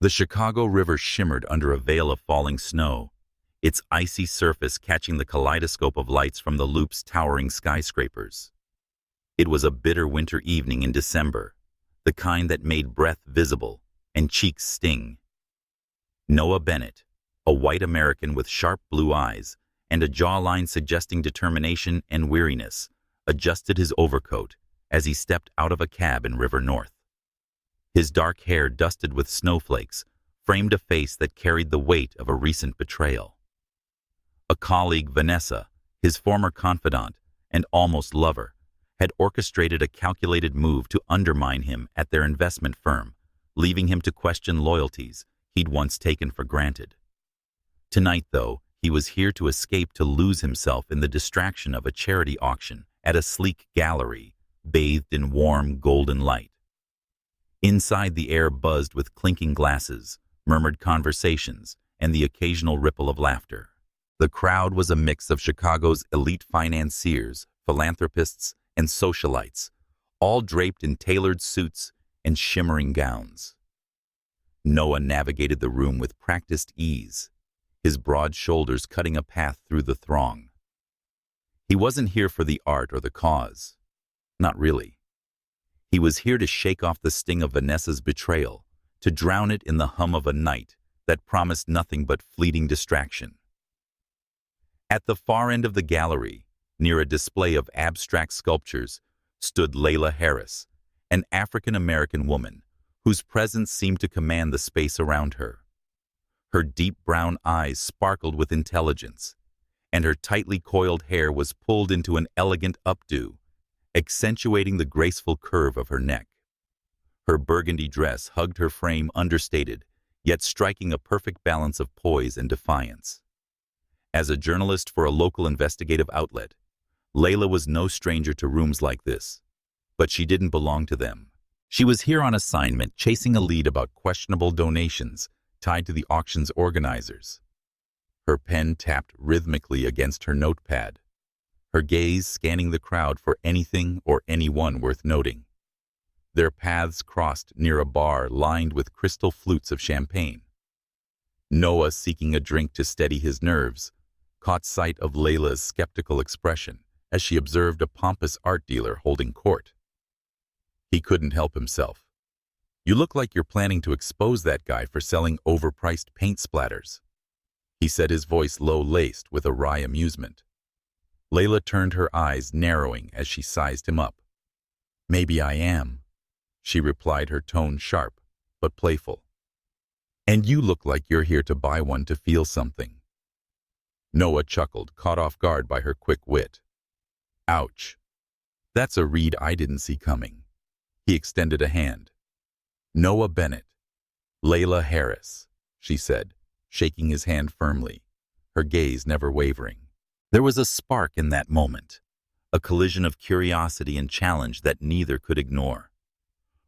The Chicago River shimmered under a veil of falling snow, its icy surface catching the kaleidoscope of lights from the loop's towering skyscrapers. It was a bitter winter evening in December, the kind that made breath visible and cheeks sting. Noah Bennett, a white American with sharp blue eyes and a jawline suggesting determination and weariness, adjusted his overcoat as he stepped out of a cab in River North. His dark hair, dusted with snowflakes, framed a face that carried the weight of a recent betrayal. A colleague, Vanessa, his former confidant and almost lover, had orchestrated a calculated move to undermine him at their investment firm, leaving him to question loyalties he'd once taken for granted. Tonight, though, he was here to escape to lose himself in the distraction of a charity auction at a sleek gallery bathed in warm golden light. Inside, the air buzzed with clinking glasses, murmured conversations, and the occasional ripple of laughter. The crowd was a mix of Chicago's elite financiers, philanthropists, and socialites, all draped in tailored suits and shimmering gowns. Noah navigated the room with practiced ease, his broad shoulders cutting a path through the throng. He wasn't here for the art or the cause. Not really. He was here to shake off the sting of Vanessa's betrayal, to drown it in the hum of a night that promised nothing but fleeting distraction. At the far end of the gallery, near a display of abstract sculptures, stood Layla Harris, an African-American woman whose presence seemed to command the space around her. Her deep brown eyes sparkled with intelligence, and her tightly coiled hair was pulled into an elegant updo, accentuating the graceful curve of her neck. Her burgundy dress hugged her frame, understated, yet striking a perfect balance of poise and defiance. As a journalist for a local investigative outlet, Layla was no stranger to rooms like this, but she didn't belong to them. She was here on assignment, chasing a lead about questionable donations tied to the auction's organizers. Her pen tapped rhythmically against her notepad, her gaze scanning the crowd for anything or anyone worth noting. Their paths crossed near a bar lined with crystal flutes of champagne. Noah, seeking a drink to steady his nerves, caught sight of Layla's skeptical expression as she observed a pompous art dealer holding court. He couldn't help himself. "You look like you're planning to expose that guy for selling overpriced paint splatters," he said, his voice low-laced with a wry amusement. Layla turned, her eyes narrowing as she sized him up. "Maybe I am," she replied, her tone sharp but playful. "And you look like you're here to buy one to feel something." Noah chuckled, caught off guard by her quick wit. "Ouch. That's a read I didn't see coming." He extended a hand. "Noah Bennett, Layla Harris," she said, shaking his hand firmly, her gaze never wavering. There was a spark in that moment, a collision of curiosity and challenge that neither could ignore.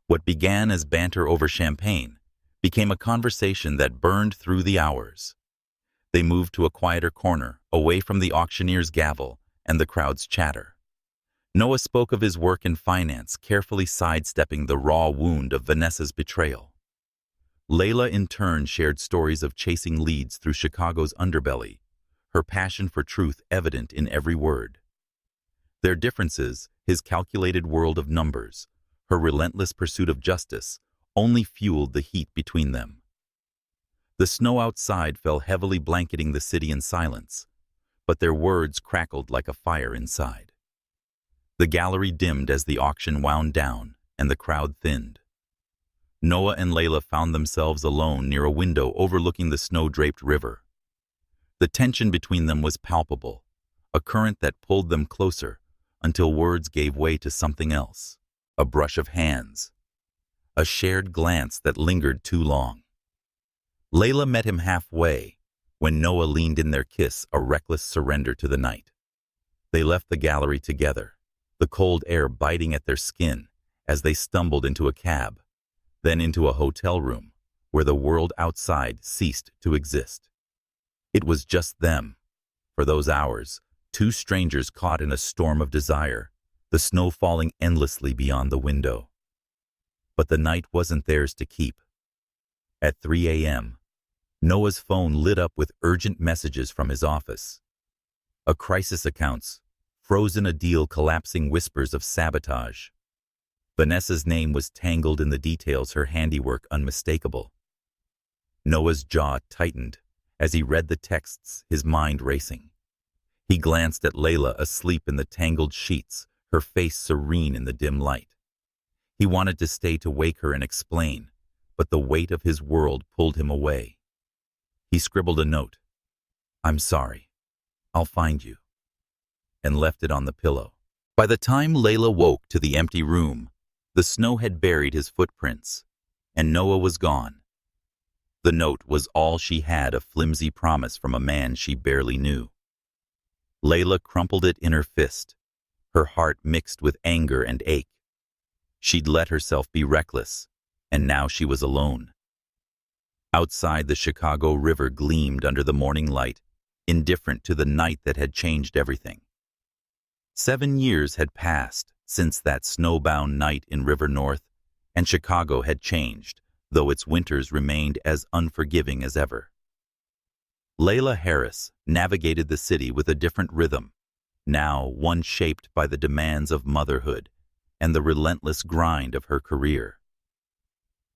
What began as banter over champagne became a conversation that burned through the hours. They moved to a quieter corner, away from the auctioneer's gavel and the crowd's chatter. Noah spoke of his work in finance, carefully sidestepping the raw wound of Vanessa's betrayal. Layla, in turn, shared stories of chasing leads through Chicago's underbelly, her passion for truth evident in every word. Their differences, his calculated world of numbers, her relentless pursuit of justice, only fueled the heat between them. The snow outside fell heavily, blanketing the city in silence, but their words crackled like a fire inside. The gallery dimmed as the auction wound down and the crowd thinned. Noah and Layla found themselves alone near a window overlooking the snow-draped river. The tension between them was palpable, a current that pulled them closer until words gave way to something else, a brush of hands, a shared glance that lingered too long. Layla met him halfway when Noah leaned in, their kiss a reckless surrender to the night. They left the gallery together, the cold air biting at their skin as they stumbled into a cab, then into a hotel room where the world outside ceased to exist. It was just them, for those hours, two strangers caught in a storm of desire, the snow falling endlessly beyond the window. But the night wasn't theirs to keep. At 3 a.m., Noah's phone lit up with urgent messages from his office. A crisis accounts, frozen a deal collapsing whispers of sabotage. Vanessa's name was tangled in the details, her handiwork unmistakable. Noah's jaw tightened as he read the texts, his mind racing. He glanced at Layla asleep in the tangled sheets, her face serene in the dim light. He wanted to stay to wake her and explain, but the weight of his world pulled him away. He scribbled a note. "I'm sorry. I'll find you," and left it on the pillow. By the time Layla woke to the empty room, the snow had buried his footprints, and Noah was gone. The note was all she had, a flimsy promise from a man she barely knew. Layla crumpled it in her fist, her heart mixed with anger and ache. She'd let herself be reckless, and now she was alone. Outside, the Chicago River gleamed under the morning light, indifferent to the night that had changed everything. 7 years had passed since that snowbound night in River North, and Chicago had changed, though its winters remained as unforgiving as ever. Layla Harris navigated the city with a different rhythm, now one shaped by the demands of motherhood and the relentless grind of her career.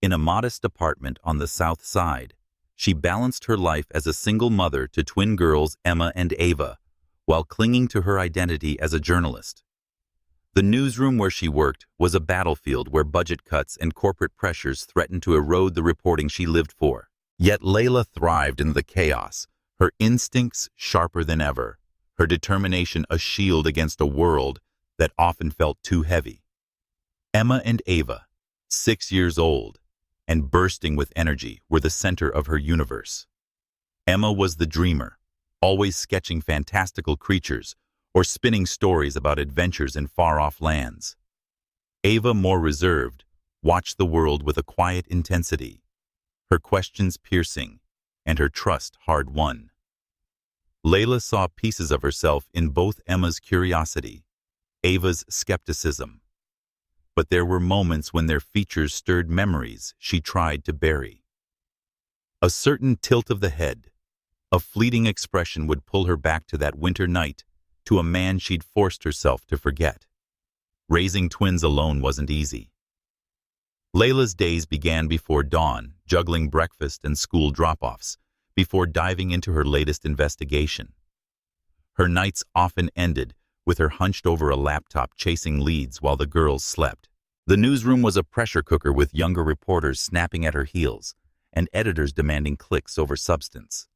In a modest apartment on the South Side, she balanced her life as a single mother to twin girls Emma and Ava, while clinging to her identity as a journalist. The newsroom where she worked was a battlefield where budget cuts and corporate pressures threatened to erode the reporting she lived for. Yet Layla thrived in the chaos, her instincts sharper than ever, her determination a shield against a world that often felt too heavy. Emma and Ava, 6 years old and bursting with energy, were the center of her universe. Emma was the dreamer, always sketching fantastical creatures or spinning stories about adventures in far-off lands. Ava, more reserved, watched the world with a quiet intensity, her questions piercing and her trust hard-won. Layla saw pieces of herself in both Emma's curiosity, Ava's skepticism. But there were moments when their features stirred memories she tried to bury. A certain tilt of the head, a fleeting expression would pull her back to that winter night, to a man she'd forced herself to forget. Raising twins alone wasn't easy. Layla's days began before dawn, juggling breakfast and school drop-offs, before diving into her latest investigation. Her nights often ended with her hunched over a laptop chasing leads while the girls slept. The newsroom was a pressure cooker with younger reporters snapping at her heels and editors demanding clicks over substance.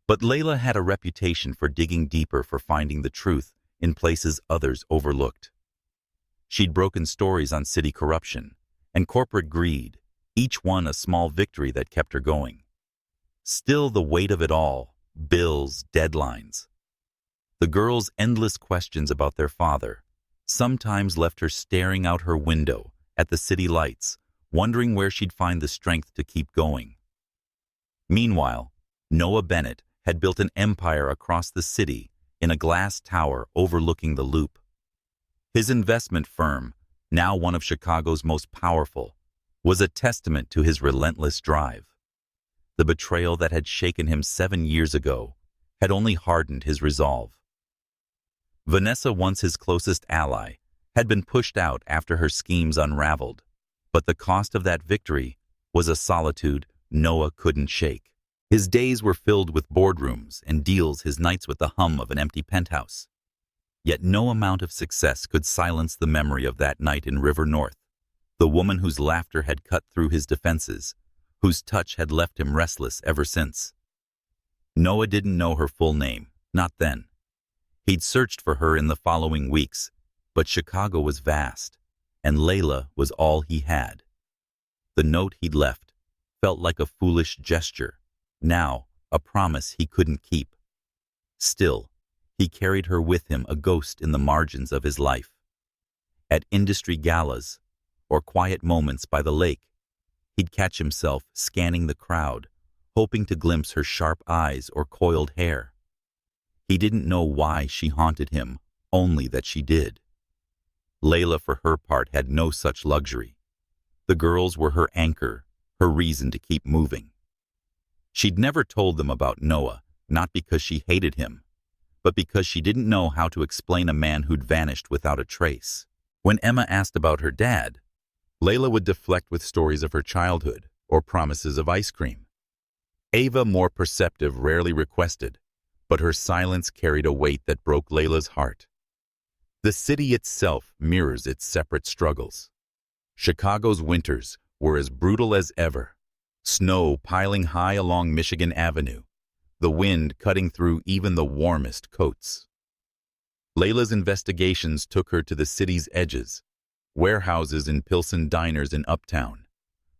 But Layla had a reputation for digging deeper, for finding the truth in places others overlooked. She'd broken stories on city corruption and corporate greed, each one a small victory that kept her going. Still, the weight of it all, bills, deadlines. The girls' endless questions about their father sometimes left her staring out her window at the city lights, wondering where she'd find the strength to keep going. Meanwhile, Noah Bennett had built an empire across the city in a glass tower overlooking the Loop. His investment firm, now one of Chicago's most powerful, was a testament to his relentless drive. The betrayal that had shaken him 7 years ago had only hardened his resolve. Vanessa, once his closest ally, had been pushed out after her schemes unraveled, but the cost of that victory was a solitude Noah couldn't shake. His days were filled with boardrooms and deals, his nights with the hum of an empty penthouse. Yet no amount of success could silence the memory of that night in River North, the woman whose laughter had cut through his defenses, whose touch had left him restless ever since. Noah didn't know her full name, not then. He'd searched for her in the following weeks, but Chicago was vast, and Layla was all he had. The note he'd left felt like a foolish gesture, now a promise he couldn't keep. Still, he carried her with him, a ghost in the margins of his life. At industry galas or quiet moments by the lake, he'd catch himself scanning the crowd, hoping to glimpse her sharp eyes or coiled hair. He didn't know why she haunted him, only that she did. Layla, for her part, had no such luxury. The girls were her anchor, her reason to keep moving. She'd never told them about Noah, not because she hated him, but because she didn't know how to explain a man who'd vanished without a trace. When Emma asked about her dad, Layla would deflect with stories of her childhood or promises of ice cream. Ava, more perceptive, rarely requested, but her silence carried a weight that broke Layla's heart. The city itself mirrors its separate struggles. Chicago's winters were as brutal as ever, snow piling high along Michigan Avenue, the wind cutting through even the warmest coats. Layla's investigations took her to the city's edges, warehouses and Pilsen diners in Uptown,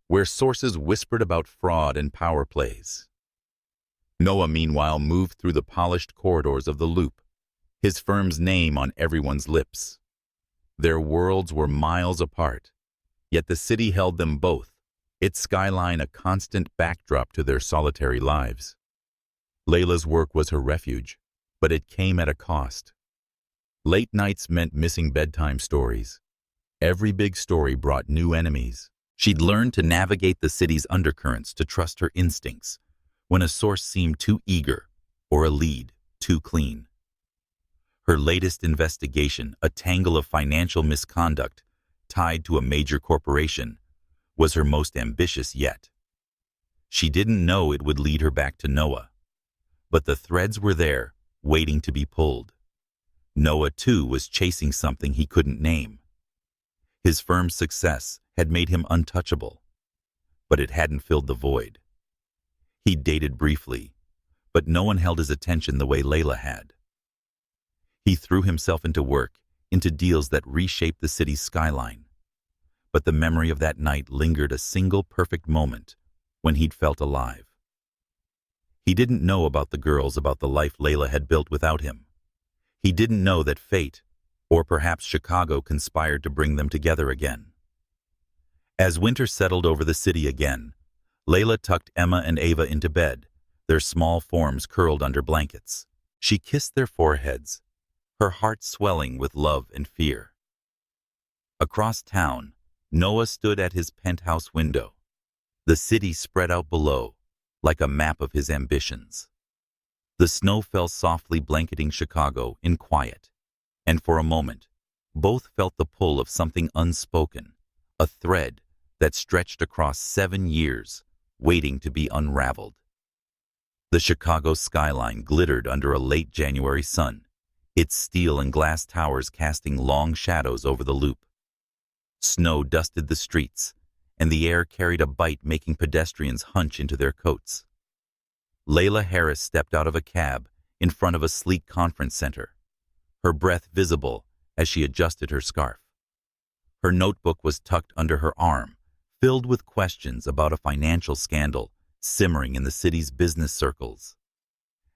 where sources whispered about fraud and power plays. Noah, meanwhile, moved through the polished corridors of the Loop, his firm's name on everyone's lips. Their worlds were miles apart, yet the city held them both, its skyline a constant backdrop to their solitary lives. Layla's work was her refuge, but it came at a cost. Late nights meant missing bedtime stories. Every big story brought new enemies. She'd learned to navigate the city's undercurrents, to trust her instincts when a source seemed too eager or a lead too clean. Her latest investigation, a tangle of financial misconduct tied to a major corporation, was her most ambitious yet. She didn't know it would lead her back to Noah, but the threads were there, waiting to be pulled. Noah, too, was chasing something he couldn't name. His firm's success had made him untouchable, but it hadn't filled the void. He'd dated briefly, but no one held his attention the way Layla had. He threw himself into work, into deals that reshaped the city's skyline. But the memory of that night lingered, a single perfect moment when he'd felt alive. He didn't know about the girls, about the life Layla had built without him. He didn't know that fate, or perhaps Chicago, conspired to bring them together again. As winter settled over the city again, Layla tucked Emma and Ava into bed, their small forms curled under blankets. She kissed their foreheads, her heart swelling with love and fear. Across town, Noah stood at his penthouse window. The city spread out below, like a map of his ambitions. The snow fell softly, blanketing Chicago in quiet, and for a moment, both felt the pull of something unspoken, a thread that stretched across 7 years, waiting to be unraveled. The Chicago skyline glittered under a late January sun, its steel and glass towers casting long shadows over the Loop. Snow dusted the streets, and the air carried a bite, making pedestrians hunch into their coats. Layla Harris stepped out of a cab in front of a sleek conference center, her breath visible as she adjusted her scarf. Her notebook was tucked under her arm, filled with questions about a financial scandal simmering in the city's business circles.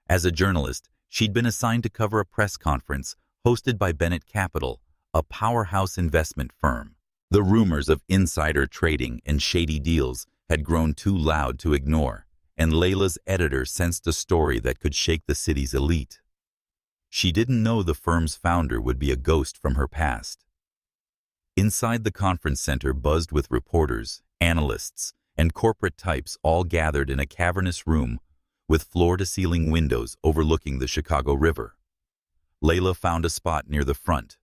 As a journalist, she'd been assigned to cover a press conference hosted by Bennett Capital, a powerhouse investment firm. The rumors of insider trading and shady deals had grown too loud to ignore, and Layla's editor sensed a story that could shake the city's elite. She didn't know the firm's founder would be a ghost from her past. Inside the conference center buzzed with reporters, analysts, and corporate types, all gathered in a cavernous room with floor-to-ceiling windows overlooking the Chicago River. Layla found a spot near the front,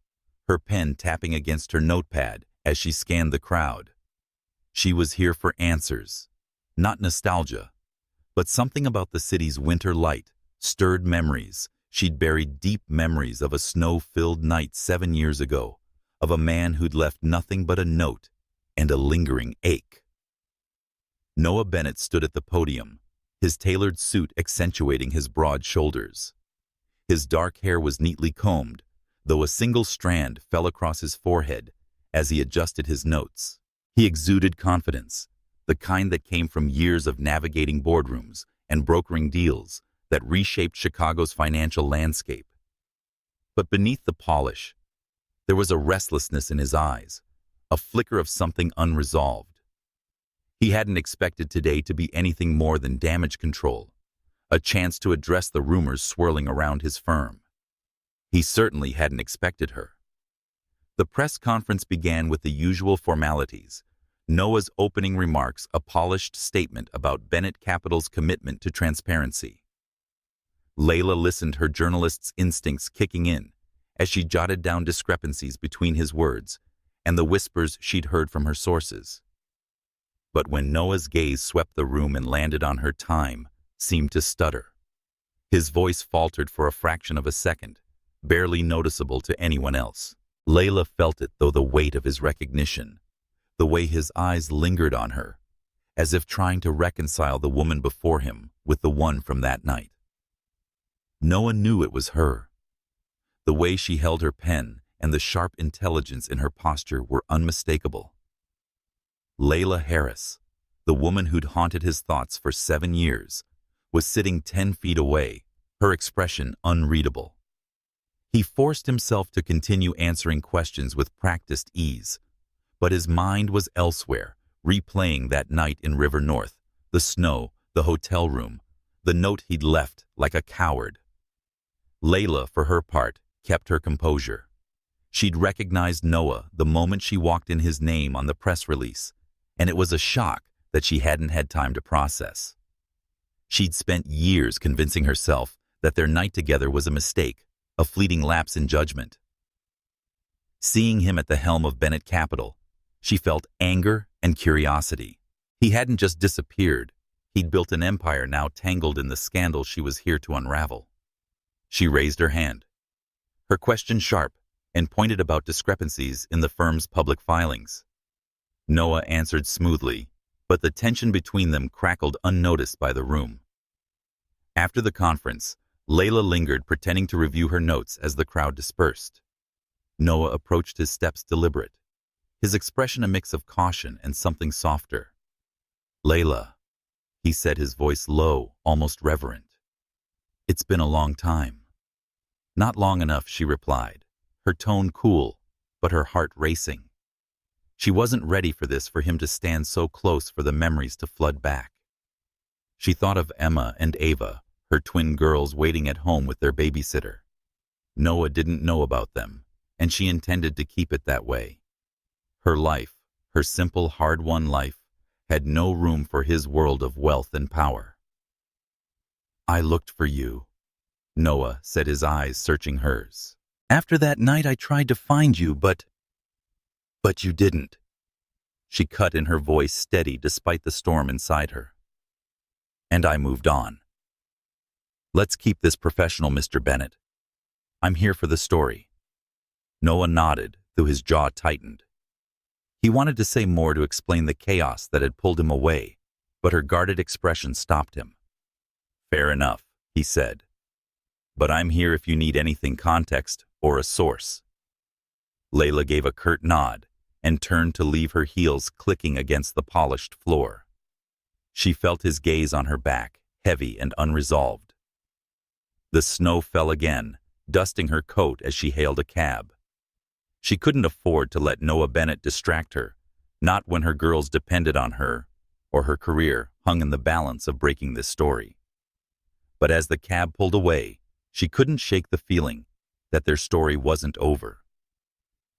her pen tapping against her notepad as she scanned the crowd. She was here for answers, not nostalgia, but something about the city's winter light stirred memories. She'd buried deep memories of a snow-filled night 7 years ago, of a man who'd left nothing but a note and a lingering ache. Noah Bennett stood at the podium, his tailored suit accentuating his broad shoulders. His dark hair was neatly combed, though a single strand fell across his forehead as he adjusted his notes. He exuded confidence, the kind that came from years of navigating boardrooms and brokering deals that reshaped Chicago's financial landscape. But beneath the polish, there was a restlessness in his eyes, a flicker of something unresolved. He hadn't expected today to be anything more than damage control, a chance to address the rumors swirling around his firm. He certainly hadn't expected her. The press conference began with the usual formalities. Noah's opening remarks a polished statement about Bennett Capital's commitment to transparency. Layla listened, her journalist's instincts kicking in, as she jotted down discrepancies between his words and the whispers she'd heard from her sources. But when Noah's gaze swept the room and landed on her, time seemed to stutter. His voice faltered for a fraction of a second, barely noticeable to anyone else. Layla felt it, though, the weight of his recognition, the way his eyes lingered on her, as if trying to reconcile the woman before him with the one from that night. Noah knew it was her. The way she held her pen and the sharp intelligence in her posture were unmistakable. Layla Harris, the woman who'd haunted his thoughts for 7 years, was sitting 10 feet away, her expression unreadable. He forced himself to continue answering questions with practiced ease, but his mind was elsewhere, replaying that night in River North, the snow, the hotel room, the note he'd left like a coward. Layla, for her part, kept her composure. She'd recognized Noah the moment she walked in his name on the press release, and it was a shock that she hadn't had time to process. She'd spent years convincing herself that their night together was a mistake, a fleeting lapse in judgment. Seeing him at the helm of Bennett Capital, she felt anger and curiosity. He hadn't just disappeared. He'd built an empire now tangled in the scandal she was here to unravel. She raised her hand, her question sharp, and pointed about discrepancies in the firm's public filings. Noah answered smoothly, but the tension between them crackled unnoticed by the room. After the conference, Layla lingered, pretending to review her notes as the crowd dispersed. Noah approached his steps deliberate, his expression a mix of caution and something softer. "Layla," he said, his voice low, almost reverent. "It's been a long time." "Not long enough," she replied, her tone cool, but her heart racing. She wasn't ready for this, for him to stand so close, for the memories to flood back. She thought of Emma and Ava, her twin girls waiting at home with their babysitter. Noah didn't know about them, and she intended to keep it that way. Her life, her simple, hard-won life, had no room for his world of wealth and power. "I looked for you," Noah said, his eyes searching hers. "After that night I tried to find you, but you didn't." She cut in, her voice steady despite the storm inside her. "And I moved on. Let's keep this professional, Mr. Bennett. I'm here for the story." Noah nodded, though his jaw tightened. He wanted to say more, to explain the chaos that had pulled him away, but her guarded expression stopped him. "Fair enough," he said. "But I'm here if you need anything, context or a source." Layla gave a curt nod and turned to leave, her heels clicking against the polished floor. She felt his gaze on her back, heavy and unresolved. The snow fell again, dusting her coat as she hailed a cab. She couldn't afford to let Noah Bennett distract her, not when her girls depended on her, or her career hung in the balance of breaking this story. But as the cab pulled away, she couldn't shake the feeling that their story wasn't over.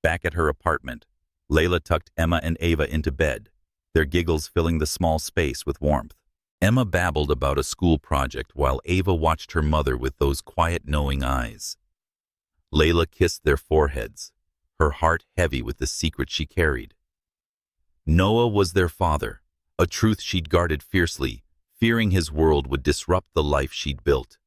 Back at her apartment, Layla tucked Emma and Ava into bed, their giggles filling the small space with warmth. Emma babbled about a school project while Ava watched her mother with those quiet, knowing eyes. Layla kissed their foreheads, her heart heavy with the secret she carried. Noah was their father, a truth she'd guarded fiercely, fearing his world would disrupt the life she'd built.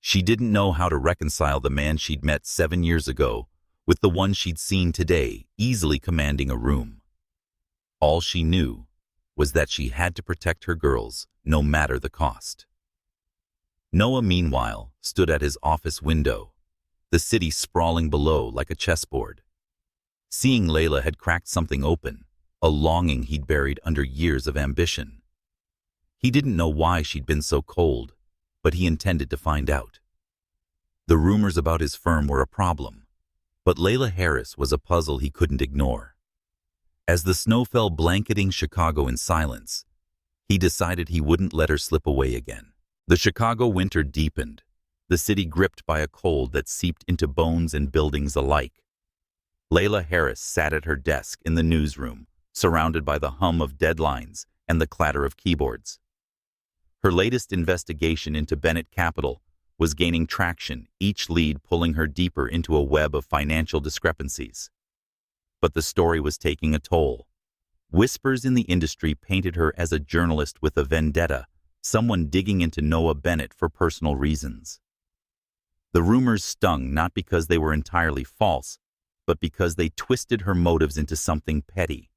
She didn't know how to reconcile the man she'd met 7 years ago with the one she'd seen today, easily commanding a room. All she knew was that she had to protect her girls, no matter the cost. Noah, meanwhile, stood at his office window, the city sprawling below like a chessboard. Seeing Layla had cracked something open, a longing he'd buried under years of ambition. He didn't know why she'd been so cold, but he intended to find out. The rumors about his firm were a problem, but Layla Harris was a puzzle he couldn't ignore. As the snow fell blanketing Chicago in silence, he decided he wouldn't let her slip away again. The Chicago winter deepened, the city gripped by a cold that seeped into bones and buildings alike. Layla Harris sat at her desk in the newsroom, surrounded by the hum of deadlines and the clatter of keyboards. Her latest investigation into Bennett Capital was gaining traction, each lead pulling her deeper into a web of financial discrepancies. But the story was taking a toll. Whispers in the industry painted her as a journalist with a vendetta, someone digging into Noah Bennett for personal reasons. The rumors stung not because they were entirely false, but because they twisted her motives into something petty.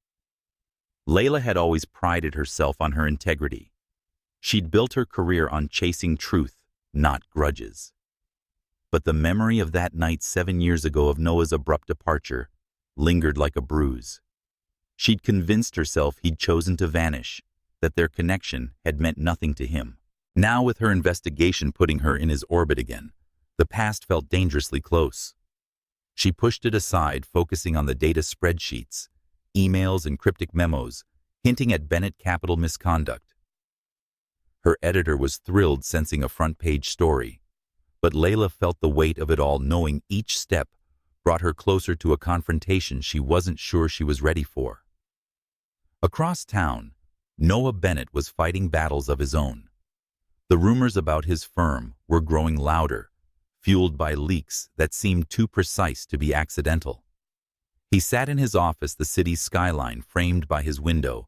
Layla had always prided herself on her integrity. She'd built her career on chasing truth, not grudges. But the memory of that night 7 years ago of Noah's abrupt departure lingered like a bruise. She'd convinced herself he'd chosen to vanish, that their connection had meant nothing to him. Now, with her investigation putting her in his orbit again, the past felt dangerously close. She pushed it aside, focusing on the data spreadsheets, emails and cryptic memos, hinting at Bennett Capital misconduct. Her editor was thrilled sensing a front-page story, but Layla felt the weight of it all, knowing each step brought her closer to a confrontation she wasn't sure she was ready for. Across town, Noah Bennett was fighting battles of his own. The rumors about his firm were growing louder, fueled by leaks that seemed too precise to be accidental. He sat in his office, the city's skyline framed by his window,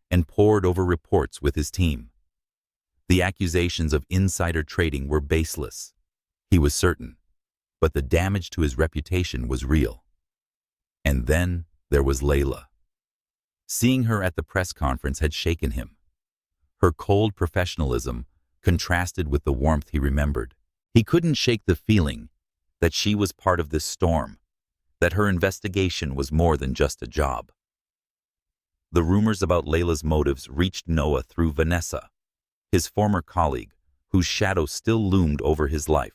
and pored over reports with his team. The accusations of insider trading were baseless, he was certain, but the damage to his reputation was real. And then there was Layla. Seeing her at the press conference had shaken him. Her cold professionalism contrasted with the warmth he remembered. He couldn't shake the feeling that she was part of this storm, that her investigation was more than just a job. The rumors about Layla's motives reached Noah through Vanessa, his former colleague, whose shadow still loomed over his life.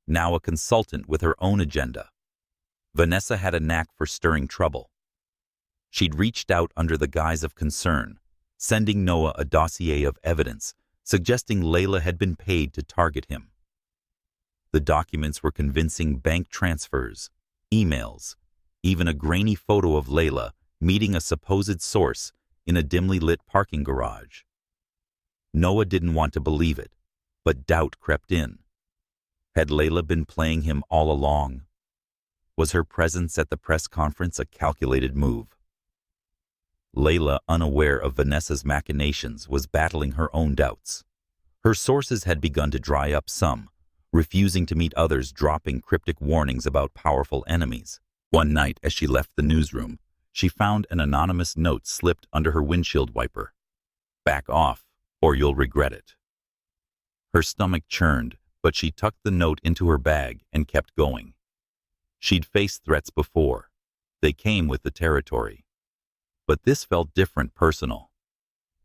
Now a consultant with her own agenda, Vanessa had a knack for stirring trouble. She'd reached out under the guise of concern, sending Noah a dossier of evidence, suggesting Layla had been paid to target him. The documents were convincing: bank transfers, emails, even a grainy photo of Layla meeting a supposed source in a dimly lit parking garage. Noah didn't want to believe it, but doubt crept in. Had Layla been playing him all along? Was her presence at the press conference a calculated move? Layla, unaware of Vanessa's machinations, was battling her own doubts. Her sources had begun to dry up, some refusing to meet, others dropping cryptic warnings about powerful enemies. One night, as she left the newsroom, she found an anonymous note slipped under her windshield wiper. "Back off, or you'll regret it." Her stomach churned, but she tucked the note into her bag and kept going. She'd faced threats before. They came with the territory. But this felt different, personal.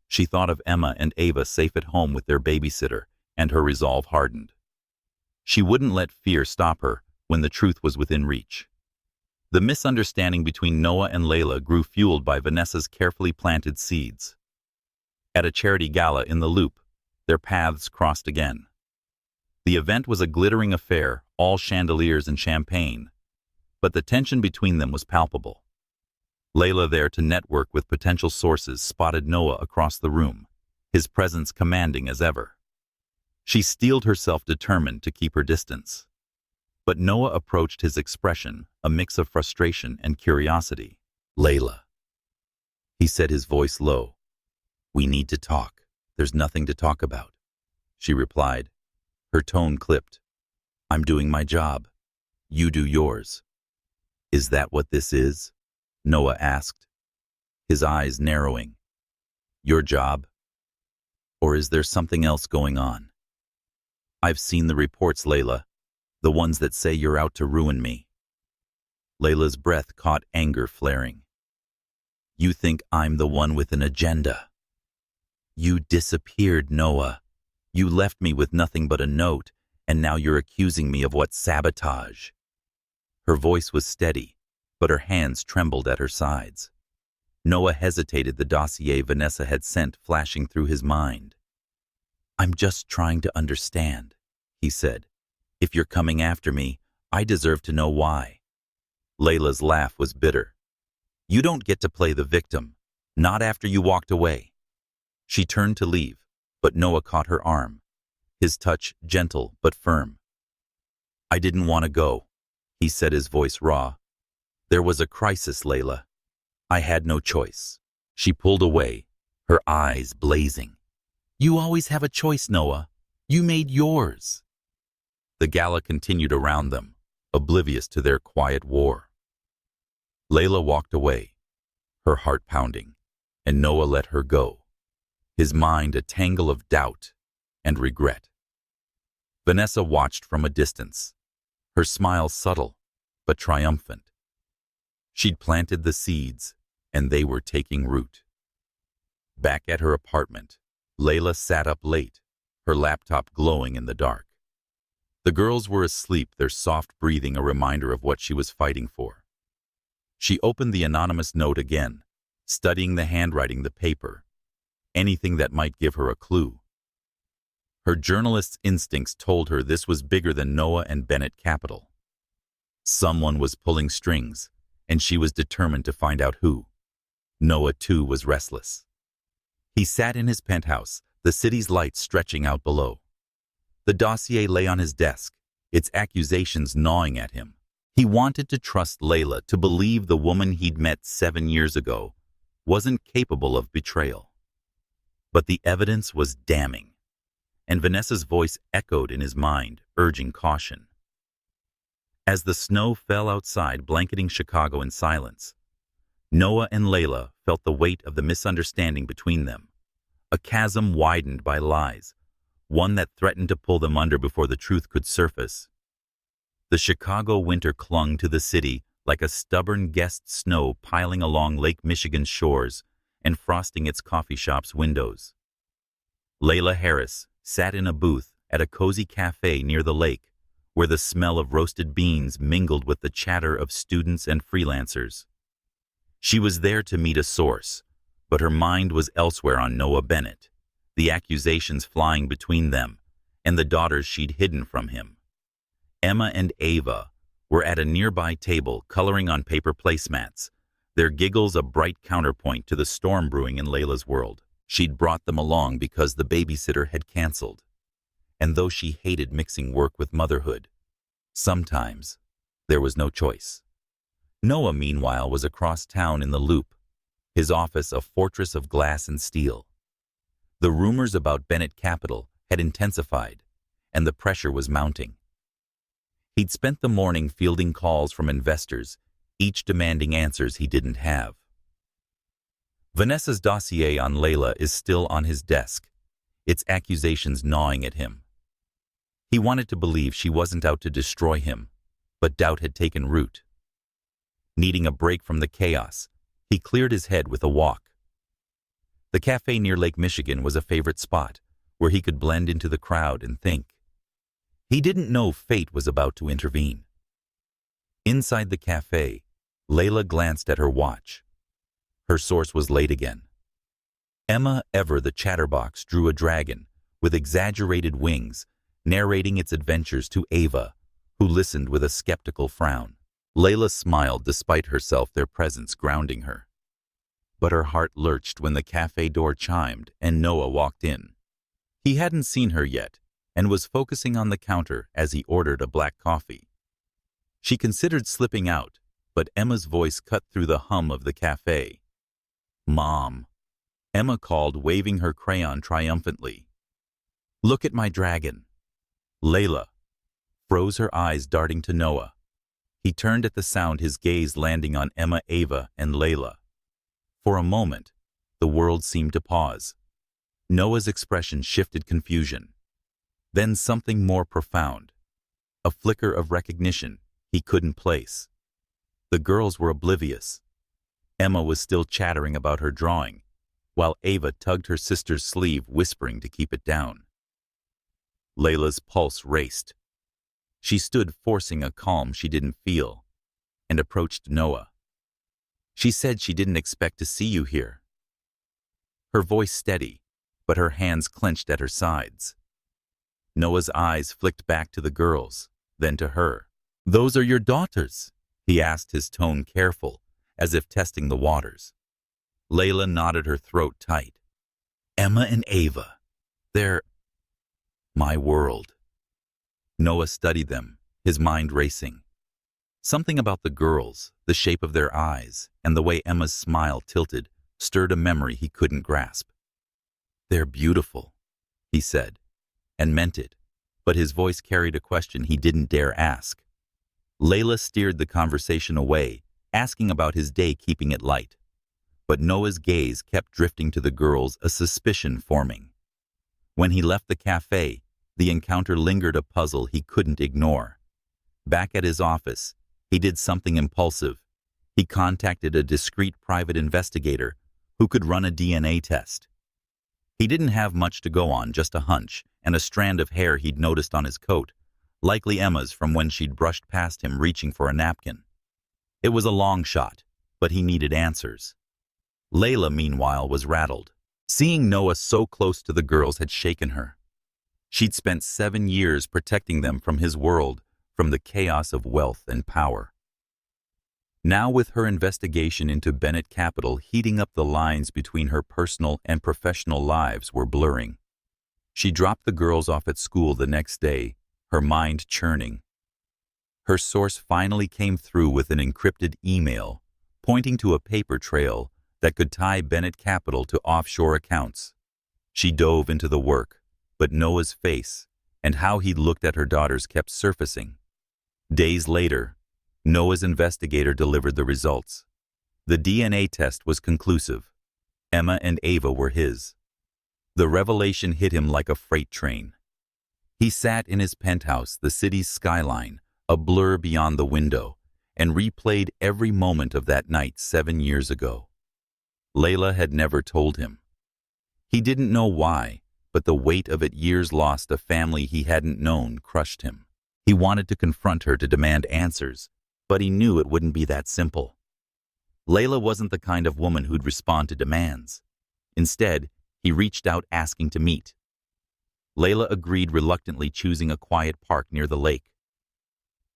She thought of Emma and Ava safe at home with their babysitter, and her resolve hardened. She wouldn't let fear stop her when the truth was within reach. The misunderstanding between Noah and Layla grew, fueled by Vanessa's carefully planted seeds. At a charity gala in the Loop, their paths crossed again. The event was a glittering affair, all chandeliers and champagne, but the tension between them was palpable. Layla, there to network with potential sources, spotted Noah across the room, his presence commanding as ever. She steeled herself, determined to keep her distance. But Noah approached, his expression a mix of frustration and curiosity. "Layla," he said, his voice low. "We need to talk." "There's nothing to talk about," she replied, her tone clipped. "I'm doing my job. You do yours." "Is that what this is?" Noah asked, his eyes narrowing. "Your job? Or is there something else going on?" "I've seen the reports, Layla, the ones that say you're out to ruin me." Layla's breath caught anger flaring. "You think I'm the one with an agenda? You disappeared, Noah. You left me with nothing but a note, and now you're accusing me of what? Sabotage." Her voice was steady, but her hands trembled at her sides. Noah hesitated, the dossier Vanessa had sent flashing through his mind. "I'm just trying to understand," he said. "If you're coming after me, I deserve to know why." Layla's laugh was bitter. You don't get to play the victim. Not after you walked away. She turned to leave, but Noah caught her arm, his touch gentle but firm. I didn't want to go, he said, his voice raw. There was a crisis, Layla. I had no choice. She pulled away, her eyes blazing. You always have a choice, Noah. You made yours. The gala continued around them, oblivious to their quiet war. Layla walked away, her heart pounding, and Noah let her go, his mind a tangle of doubt and regret. Vanessa watched from a distance, her smile subtle but triumphant. She'd planted the seeds, and they were taking root. Back at her apartment, Layla sat up late, her laptop glowing in the dark. The girls were asleep, their soft breathing a reminder of what she was fighting for. She opened the anonymous note again, studying the handwriting, the paper, anything that might give her a clue. Her journalist's instincts told her this was bigger than Noah and Bennett Capital. Someone was pulling strings, and she was determined to find out who. Noah, too, was restless. He sat in his penthouse, the city's lights stretching out below. The dossier lay on his desk, its accusations gnawing at him. He wanted to trust Layla, to believe the woman he'd met 7 years ago wasn't capable of betrayal. But the evidence was damning, and Vanessa's voice echoed in his mind, urging caution. As the snow fell outside, blanketing Chicago in silence, Noah and Layla felt the weight of the misunderstanding between them, a chasm widened by lies, one that threatened to pull them under before the truth could surface. The Chicago winter clung to the city like a stubborn guest snow piling along Lake Michigan's shores and frosting its coffee shop's windows. Layla Harris sat in a booth at a cozy cafe near the lake, where the smell of roasted beans mingled with the chatter of students and freelancers. She was there to meet a source, but her mind was elsewhere on Noah Bennett, the accusations flying between them, and the daughters she'd hidden from him. Emma and Ava were at a nearby table coloring on paper placemats, their giggles a bright counterpoint to the storm brewing in Layla's world. She'd brought them along because the babysitter had canceled, and though she hated mixing work with motherhood, sometimes there was no choice. Noah, meanwhile, was across town in the Loop, his office a fortress of glass and steel. The rumors about Bennett Capital had intensified, and the pressure was mounting. He'd spent the morning fielding calls from investors, each demanding answers he didn't have. Vanessa's dossier on Layla is still on his desk, its accusations gnawing at him. He wanted to believe she wasn't out to destroy him, but doubt had taken root. Needing a break from the chaos, he cleared his head with a walk. The cafe near Lake Michigan was a favorite spot, where he could blend into the crowd and think. He didn't know fate was about to intervene. Inside the cafe, Layla glanced at her watch. Her source was late again. Emma, ever the chatterbox, drew a dragon with exaggerated wings, narrating its adventures to Ava, who listened with a skeptical frown. Layla smiled despite herself, their presence grounding her. But her heart lurched when the cafe door chimed and Noah walked in. He hadn't seen her yet and was focusing on the counter as he ordered a black coffee. She considered slipping out, but Emma's voice cut through the hum of the cafe. "Mom," Emma called, waving her crayon triumphantly. "Look at my dragon." Layla froze, her eyes darting to Noah. He turned at the sound, his gaze landing on Emma, Ava, and Layla. For a moment, the world seemed to pause. Noah's expression shifted confusion. Then something more profound, a flicker of recognition he couldn't place. The girls were oblivious. Emma was still chattering about her drawing, while Ava tugged her sister's sleeve, whispering to keep it down. Layla's pulse raced. She stood, forcing a calm she didn't feel, and approached Noah. "She said she didn't expect to see you here." Her voice steady, but her hands clenched at her sides. Noah's eyes flicked back to the girls, then to her. "Those are your daughters?" he asked, his tone careful, as if testing the waters. Layla knotted her throat tight. Emma and Ava. They're my world. Noah studied them, his mind racing. Something about the girls, the shape of their eyes, and the way Emma's smile tilted, stirred a memory he couldn't grasp. They're beautiful, he said, and meant it, but his voice carried a question he didn't dare ask. Layla steered the conversation away, asking about his day, keeping it light. But Noah's gaze kept drifting to the girls, a suspicion forming. When he left the cafe, the encounter lingered, a puzzle he couldn't ignore. Back at his office, he did something impulsive. He contacted a discreet private investigator who could run a DNA test. He didn't have much to go on, just a hunch and a strand of hair he'd noticed on his coat, likely Emma's from when she'd brushed past him reaching for a napkin. It was a long shot, but he needed answers. Layla, meanwhile, was rattled. Seeing Noah so close to the girls had shaken her. She'd spent 7 years protecting them from his world, from the chaos of wealth and power. Now, with her investigation into Bennett Capital heating up, the lines between her personal and professional lives were blurring. She dropped the girls off at school the next day, her mind churning. Her source finally came through with an encrypted email, pointing to a paper trail that could tie Bennett Capital to offshore accounts. She dove into the work, but Noah's face and how he'd looked at her daughters kept surfacing. Days later, Noah's investigator delivered the results. The DNA test was conclusive. Emma and Ava were his. The revelation hit him like a freight train. He sat in his penthouse, the city's skyline, a blur beyond the window, and replayed every moment of that night 7 years ago. Layla had never told him. He didn't know why, but the weight of it, years lost, a family he hadn't known, crushed him. He wanted to confront her, to demand answers, but he knew it wouldn't be that simple. Layla wasn't the kind of woman who'd respond to demands. Instead, he reached out asking to meet. Layla agreed reluctantly, choosing a quiet park near the lake.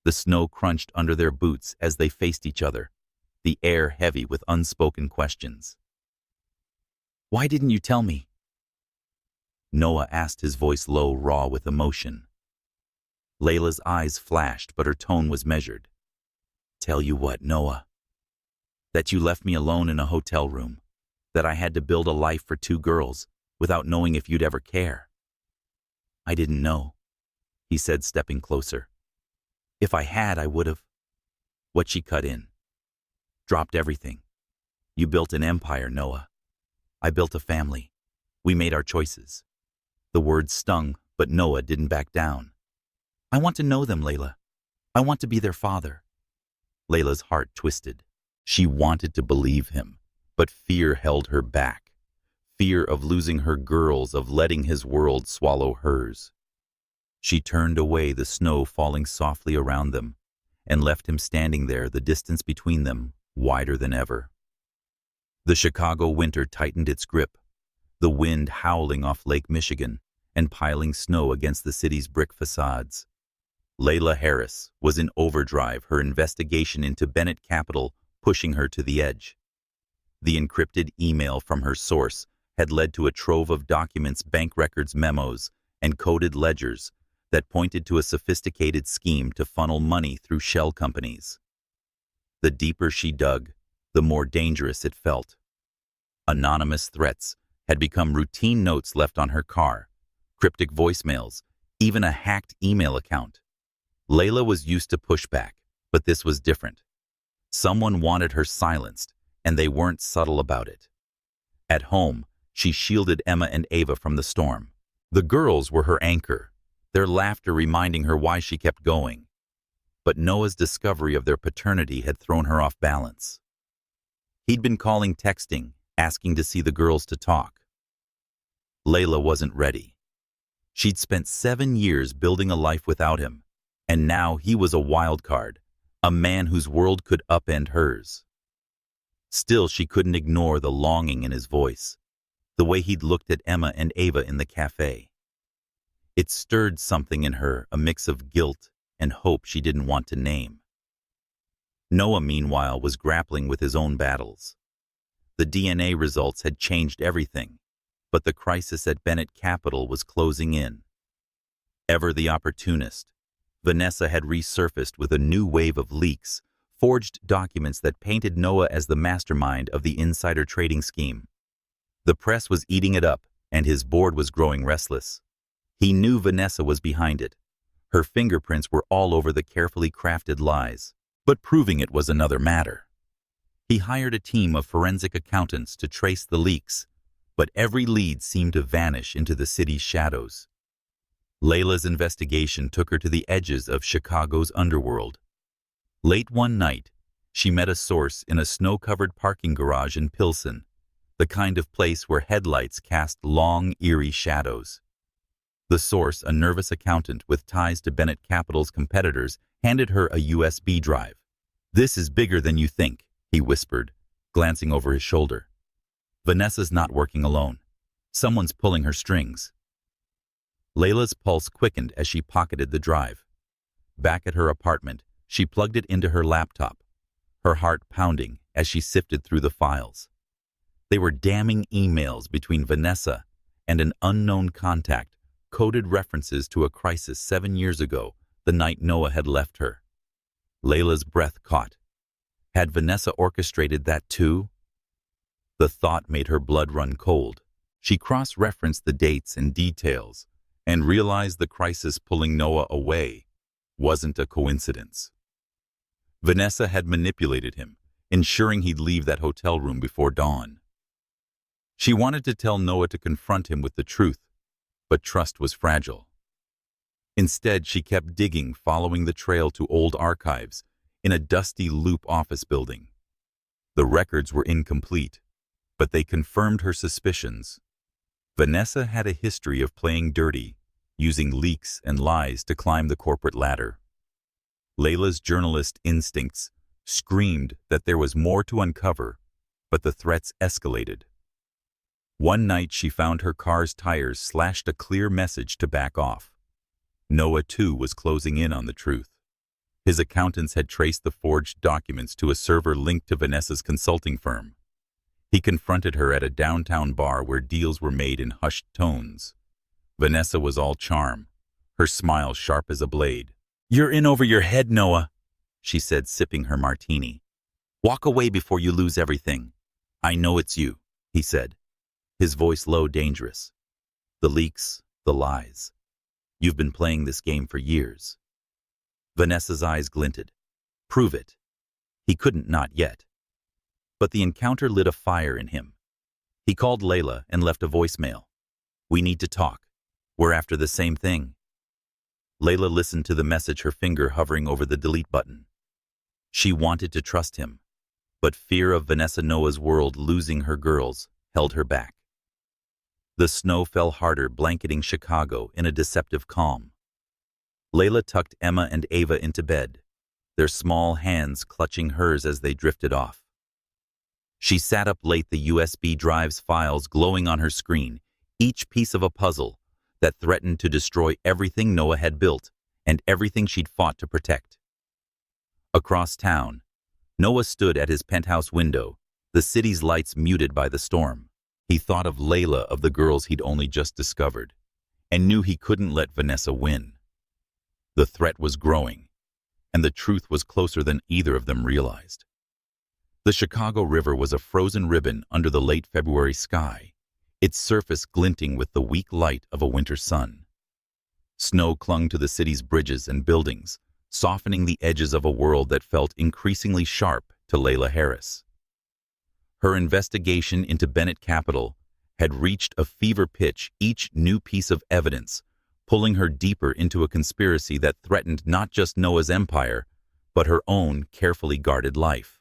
The snow crunched under their boots as they faced each other, the air heavy with unspoken questions. "Why didn't you tell me?" Noah asked, his voice low, raw with emotion. Layla's eyes flashed, but her tone was measured. "Tell you what, Noah? That you left me alone in a hotel room, that I had to build a life for 2 girls without knowing if you'd ever care." "I didn't know," he said, stepping closer. "If I had, I would have." What she cut in. "Dropped everything. You built an empire, Noah. I built a family. We made our choices." The words stung, but Noah didn't back down. "I want to know them, Layla. I want to be their father." Layla's heart twisted. She wanted to believe him, but fear held her back. Fear of losing her girls, of letting his world swallow hers. She turned away, the snow falling softly around them, and left him standing there, the distance between them wider than ever. The Chicago winter tightened its grip, the wind howling off Lake Michigan and piling snow against the city's brick facades. Layla Harris was in overdrive, her investigation into Bennett Capital pushing her to the edge. The encrypted email from her source had led to a trove of documents, bank records, memos, and coded ledgers that pointed to a sophisticated scheme to funnel money through shell companies. The deeper she dug, the more dangerous it felt. Anonymous threats had become routine notes left on her car, cryptic voicemails, even a hacked email account. Layla was used to pushback, but this was different. Someone wanted her silenced, and they weren't subtle about it. At home, she shielded Emma and Ava from the storm. The girls were her anchor, their laughter reminding her why she kept going. But Noah's discovery of their paternity had thrown her off balance. He'd been calling, texting, asking to see the girls, to talk. Layla wasn't ready. She'd spent 7 years building a life without him, and now he was a wild card, a man whose world could upend hers. Still, she couldn't ignore the longing in his voice, the way he'd looked at Emma and Ava in the cafe. It stirred something in her, a mix of guilt and hope she didn't want to name. Noah, meanwhile, was grappling with his own battles. The DNA results had changed everything, but the crisis at Bennett Capital was closing in. Ever the opportunist, Vanessa had resurfaced with a new wave of leaks, forged documents that painted Noah as the mastermind of the insider trading scheme. The press was eating it up, and his board was growing restless. He knew Vanessa was behind it. Her fingerprints were all over the carefully crafted lies, but proving it was another matter. He hired a team of forensic accountants to trace the leaks, but every lead seemed to vanish into the city's shadows. Layla's investigation took her to the edges of Chicago's underworld. Late one night, she met a source in a snow-covered parking garage in Pilsen, the kind of place where headlights cast long, eerie shadows. The source, a nervous accountant with ties to Bennett Capital's competitors, handed her a USB drive. "This is bigger than you think," he whispered, glancing over his shoulder. "Vanessa's not working alone. Someone's pulling her strings." Layla's pulse quickened as she pocketed the drive. Back at her apartment, she plugged it into her laptop, her heart pounding as she sifted through the files. They were damning emails between Vanessa and an unknown contact, coded references to a crisis 7 years ago, the night Noah had left her. Layla's breath caught. Had Vanessa orchestrated that too? The thought made her blood run cold. She cross-referenced the dates and details and realized the crisis pulling Noah away wasn't a coincidence. Vanessa had manipulated him, ensuring he'd leave that hotel room before dawn. She wanted to tell Noah to confront him with the truth, but trust was fragile. Instead, she kept digging, following the trail to old archives in a dusty loop office building. The records were incomplete, but they confirmed her suspicions. Vanessa had a history of playing dirty, using leaks and lies to climb the corporate ladder. Layla's journalist instincts screamed that there was more to uncover, but the threats escalated. One night she found her car's tires slashed a clear message to back off. Noah, too, was closing in on the truth. His accountants had traced the forged documents to a server linked to Vanessa's consulting firm. He confronted her at a downtown bar where deals were made in hushed tones. Vanessa was all charm, her smile sharp as a blade. "You're in over your head, Noah," she said, sipping her martini. "Walk away before you lose everything." "I know it's you," he said, his voice low, dangerous. "The leaks, the lies. You've been playing this game for years." Vanessa's eyes glinted. "Prove it." He couldn't, not yet. But the encounter lit a fire in him. He called Layla and left a voicemail. "We need to talk. We're after the same thing." Layla listened to the message, her finger hovering over the delete button. She wanted to trust him, but fear of Vanessa Noah's world losing her girls held her back. The snow fell harder, blanketing Chicago in a deceptive calm. Layla tucked Emma and Ava into bed, their small hands clutching hers as they drifted off. She sat up late, the USB drive's files glowing on her screen, each piece of a puzzle that threatened to destroy everything Noah had built and everything she'd fought to protect. Across town, Noah stood at his penthouse window, the city's lights muted by the storm. He thought of Layla, of the girls he'd only just discovered, and knew he couldn't let Vanessa win. The threat was growing, and the truth was closer than either of them realized. The Chicago River was a frozen ribbon under the late February sky, its surface glinting with the weak light of a winter sun. Snow clung to the city's bridges and buildings, softening the edges of a world that felt increasingly sharp to Layla Harris. Her investigation into Bennett Capital had reached a fever pitch, each new piece of evidence pulling her deeper into a conspiracy that threatened not just Noah's empire, but her own carefully guarded life.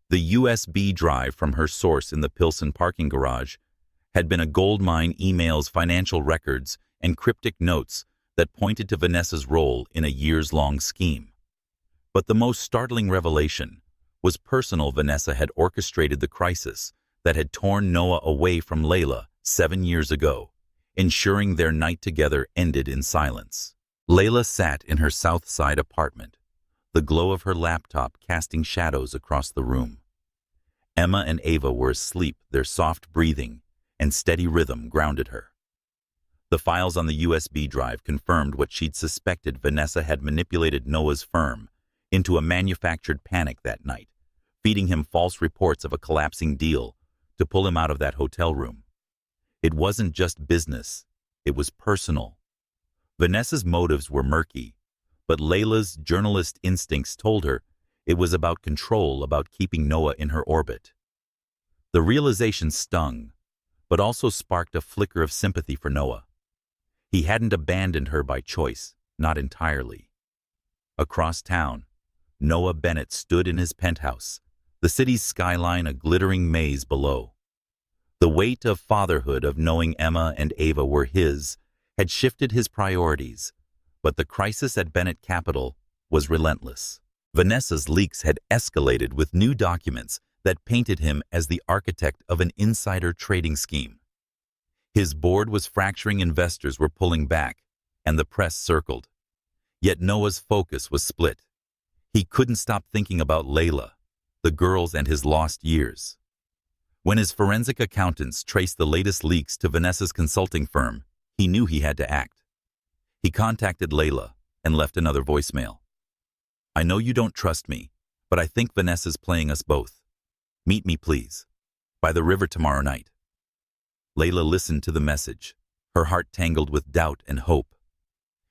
The USB drive from her source in the Pilsen parking garage had been a goldmine: emails, financial records, and cryptic notes that pointed to Vanessa's role in a years-long scheme. But the most startling revelation was personal. Vanessa had orchestrated the crisis that had torn Noah away from Layla 7 years ago, ensuring their night together ended in silence. Layla sat in her South Side apartment, the glow of her laptop casting shadows across the room. Emma and Ava were asleep, their soft breathing and steady rhythm grounded her. The files on the USB drive confirmed what she'd suspected. Vanessa had manipulated Noah's firm into a manufactured panic that night, feeding him false reports of a collapsing deal to pull him out of that hotel room. It wasn't just business, it was personal. Vanessa's motives were murky, but Layla's journalist instincts told her it was about control, about keeping Noah in her orbit. The realization stung, but also sparked a flicker of sympathy for Noah. He hadn't abandoned her by choice, not entirely. Across town, Noah Bennett stood in his penthouse, the city's skyline a glittering maze below. The weight of fatherhood, of knowing Emma and Ava were his, had shifted his priorities, but the crisis at Bennett Capital was relentless. Vanessa's leaks had escalated with new documents that painted him as the architect of an insider trading scheme. His board was fracturing, investors were pulling back, and the press circled. Yet Noah's focus was split. He couldn't stop thinking about Layla, the girls, and his lost years. When his forensic accountants traced the latest leaks to Vanessa's consulting firm, he knew he had to act. He contacted Layla and left another voicemail. "I know you don't trust me, but I think Vanessa's playing us both. Meet me, please, by the river tomorrow night." Layla listened to the message, her heart tangled with doubt and hope.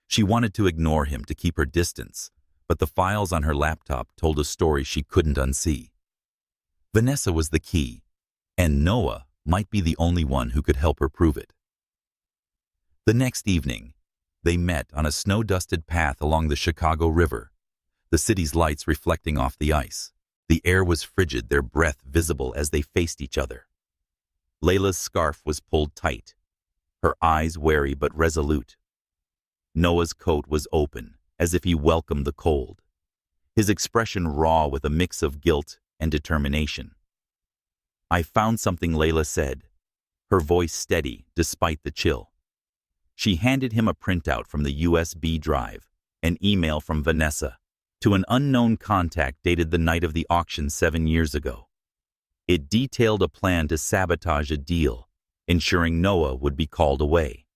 She wanted to ignore him, to keep her distance, but the files on her laptop told a story she couldn't unsee. Vanessa was the key, and Noah might be the only one who could help her prove it. The next evening, they met on a snow-dusted path along the Chicago River, the city's lights reflecting off the ice. The air was frigid, their breath visible as they faced each other. Layla's scarf was pulled tight, her eyes wary but resolute. Noah's coat was open, as if he welcomed the cold, his expression raw with a mix of guilt and determination. "I found something," Layla said, her voice steady despite the chill. She handed him a printout from the USB drive, an email from Vanessa to an unknown contact dated the night of the auction 7 years ago. It detailed a plan to sabotage a deal, ensuring Noah would be called away.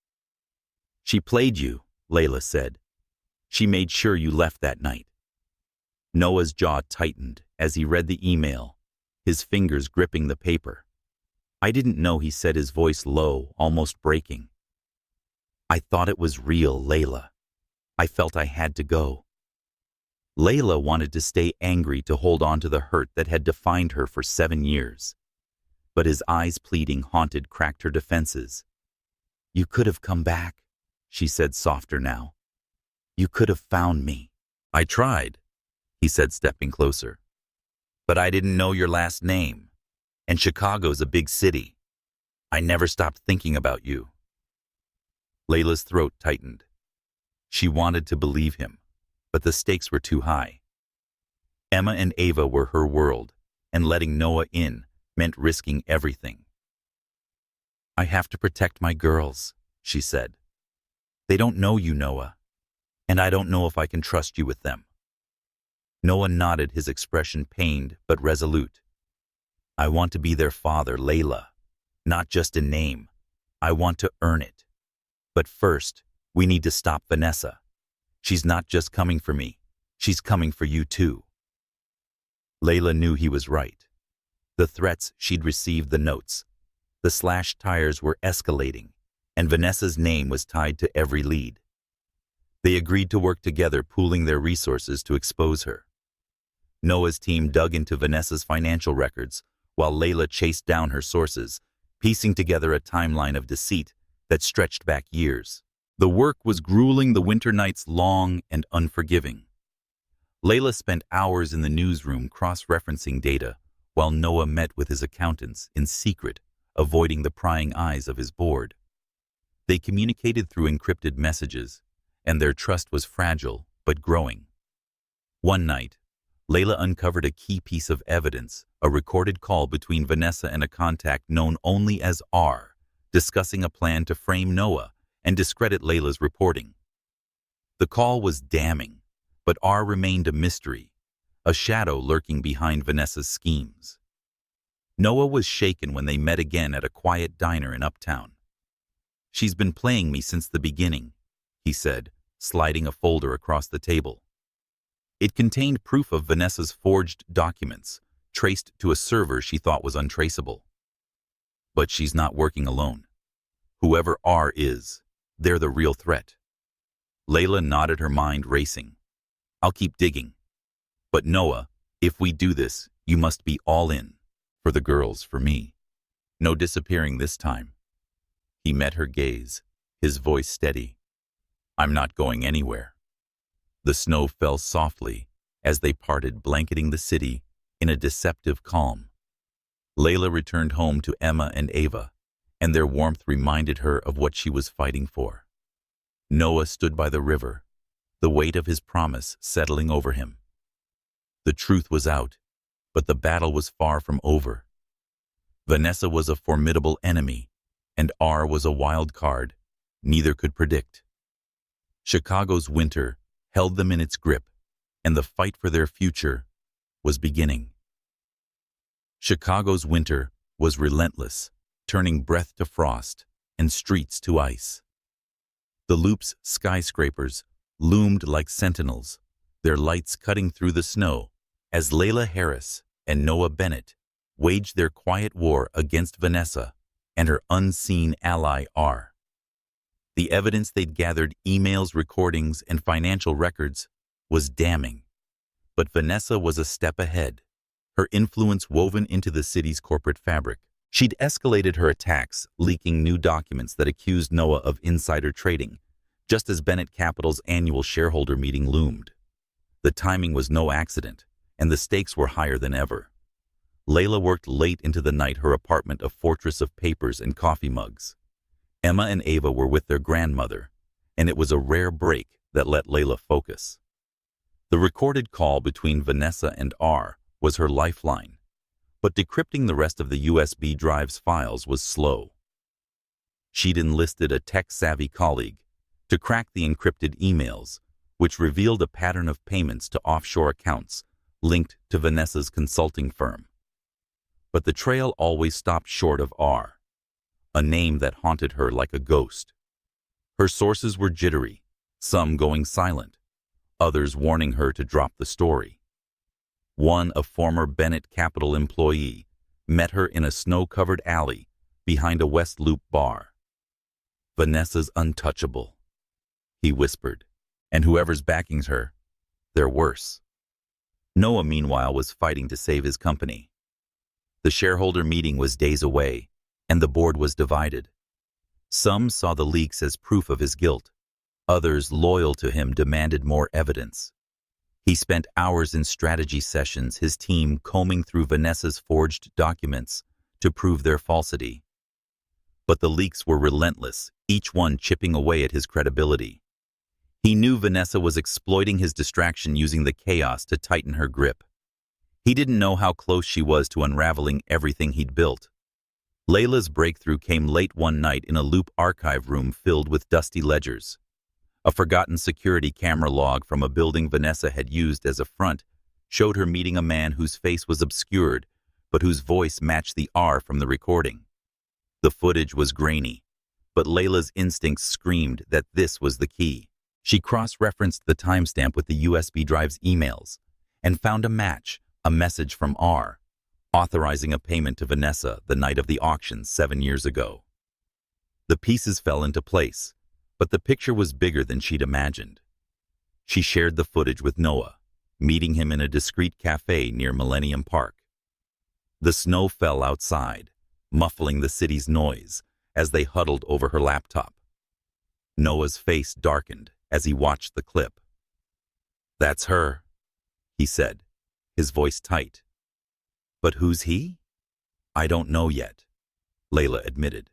"She played you," Layla said. "She made sure you left that night." Noah's jaw tightened as he read the email, his fingers gripping the paper. "I didn't know," he said, his voice low, almost breaking. "I thought it was real, Layla. I felt I had to go." Layla wanted to stay angry, to hold on to the hurt that had defined her for 7 years. But his eyes, pleading, haunted, cracked her defenses. "You could have come back," she said, softer now. "You could have found me." "I tried," he said, stepping closer. "But I didn't know your last name. And Chicago's a big city. I never stopped thinking about you." Layla's throat tightened. She wanted to believe him, but the stakes were too high. Emma and Ava were her world, and letting Noah in meant risking everything. "I have to protect my girls," she said. "They don't know you, Noah, and I don't know if I can trust you with them." Noah nodded, his expression pained but resolute. "I want to be their father, Layla, not just a name. I want to earn it. But first, we need to stop Vanessa. She's not just coming for me, she's coming for you too." Layla knew he was right. The threats she'd received, the notes, the slashed tires were escalating, and Vanessa's name was tied to every lead. They agreed to work together, pooling their resources to expose her. Noah's team dug into Vanessa's financial records, while Layla chased down her sources, piecing together a timeline of deceit that stretched back years. The work was grueling, the winter nights long and unforgiving. Layla spent hours in the newsroom cross-referencing data, while Noah met with his accountants in secret, avoiding the prying eyes of his board. They communicated through encrypted messages, and their trust was fragile but growing. One night, Layla uncovered a key piece of evidence, a recorded call between Vanessa and a contact known only as R, discussing a plan to frame Noah and discredit Layla's reporting. The call was damning, But R remained a mystery, a shadow lurking behind Vanessa's schemes. Noah was shaken when they met again at a quiet diner in Uptown. "She's been playing me since the beginning," he said, sliding a folder across the table. It contained proof of Vanessa's forged documents, traced to a server she thought was untraceable. "But she's not working alone. Whoever R is, they're the real threat." Layla nodded, her mind racing. "I'll keep digging. But Noah, if we do this, you must be all in. For the girls, for me. No disappearing this time." He met her gaze, his voice steady. "I'm not going anywhere." The snow fell softly as they parted, blanketing the city in a deceptive calm. Layla returned home to Emma and Ava, and their warmth reminded her of what she was fighting for. Noah stood by the river, the weight of his promise settling over him. The truth was out, but the battle was far from over. Vanessa was a formidable enemy, and R was a wild card neither could predict. Chicago's winter held them in its grip, and the fight for their future was beginning. Chicago's winter was relentless, turning breath to frost and streets to ice. The Loop's skyscrapers loomed like sentinels, their lights cutting through the snow as Layla Harris and Noah Bennett waged their quiet war against Vanessa and her unseen ally R. The evidence they'd gathered, emails, recordings, and financial records, was damning. But Vanessa was a step ahead, her influence woven into the city's corporate fabric. She'd escalated her attacks, leaking new documents that accused Noah of insider trading, just as Bennett Capital's annual shareholder meeting loomed. The timing was no accident, and the stakes were higher than ever. Layla worked late into the night, her apartment a fortress of papers and coffee mugs. Emma and Ava were with their grandmother, and it was a rare break that let Layla focus. The recorded call between Vanessa and R was her lifeline, but decrypting the rest of the USB drive's files was slow. She'd enlisted a tech-savvy colleague to crack the encrypted emails, which revealed a pattern of payments to offshore accounts linked to Vanessa's consulting firm. But the trail always stopped short of R, a name that haunted her like a ghost. Her sources were jittery, some going silent, others warning her to drop the story. One, a former Bennett Capital employee, met her in a snow-covered alley behind a West Loop bar. "Vanessa's untouchable," he whispered, "and whoever's backing her, they're worse." Noah, meanwhile, was fighting to save his company. The shareholder meeting was days away, and the board was divided. Some saw the leaks as proof of his guilt. Others, loyal to him, demanded more evidence. He spent hours in strategy sessions, his team combing through Vanessa's forged documents to prove their falsity. But the leaks were relentless, each one chipping away at his credibility. He knew Vanessa was exploiting his distraction, using the chaos to tighten her grip. He didn't know how close she was to unraveling everything he'd built. Layla's breakthrough came late one night in a Loop archive room filled with dusty ledgers. A forgotten security camera log from a building Vanessa had used as a front showed her meeting a man whose face was obscured, but whose voice matched the R from the recording. The footage was grainy, but Layla's instincts screamed that this was the key. She cross-referenced the timestamp with the USB drive's emails and found a match, a message from R, authorizing a payment to Vanessa the night of the auction 7 years ago. The pieces fell into place, but the picture was bigger than she'd imagined. She shared the footage with Noah, meeting him in a discreet cafe near Millennium Park. The snow fell outside, muffling the city's noise as they huddled over her laptop. Noah's face darkened as he watched the clip. "That's her," he said, his voice tight. "But who's he?" "I don't know yet," Layla admitted.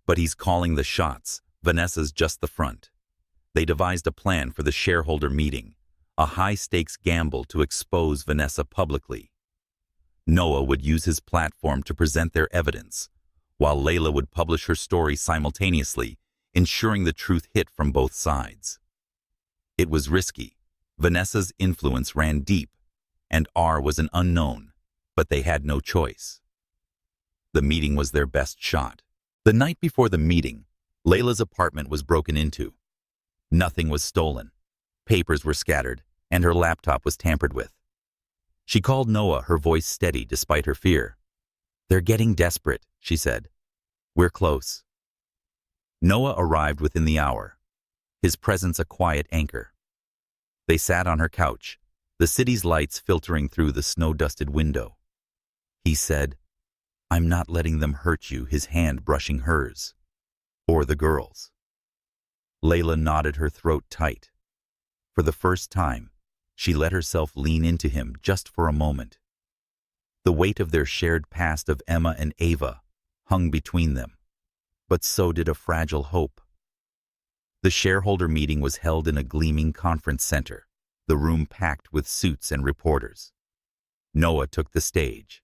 "But he's calling the shots. Vanessa's just the front." They devised a plan for the shareholder meeting, a high-stakes gamble to expose Vanessa publicly. Noah would use his platform to present their evidence, while Layla would publish her story simultaneously, ensuring the truth hit from both sides. It was risky, Vanessa's influence ran deep, and R was an unknown, but they had no choice. The meeting was their best shot. The night before the meeting, Layla's apartment was broken into. Nothing was stolen. Papers were scattered, and her laptop was tampered with. She called Noah, her voice steady despite her fear. "They're getting desperate," she said. "We're close." Noah arrived within the hour, his presence a quiet anchor. They sat on her couch, the city's lights filtering through the snow-dusted window. He said, "I'm not letting them hurt you," his hand brushing hers. "Or the girls." Layla nodded, her throat tight. For the first time, she let herself lean into him just for a moment. The weight of their shared past of Emma and Ava hung between them, but so did a fragile hope. The shareholder meeting was held in a gleaming conference center, the room packed with suits and reporters. Noah took the stage,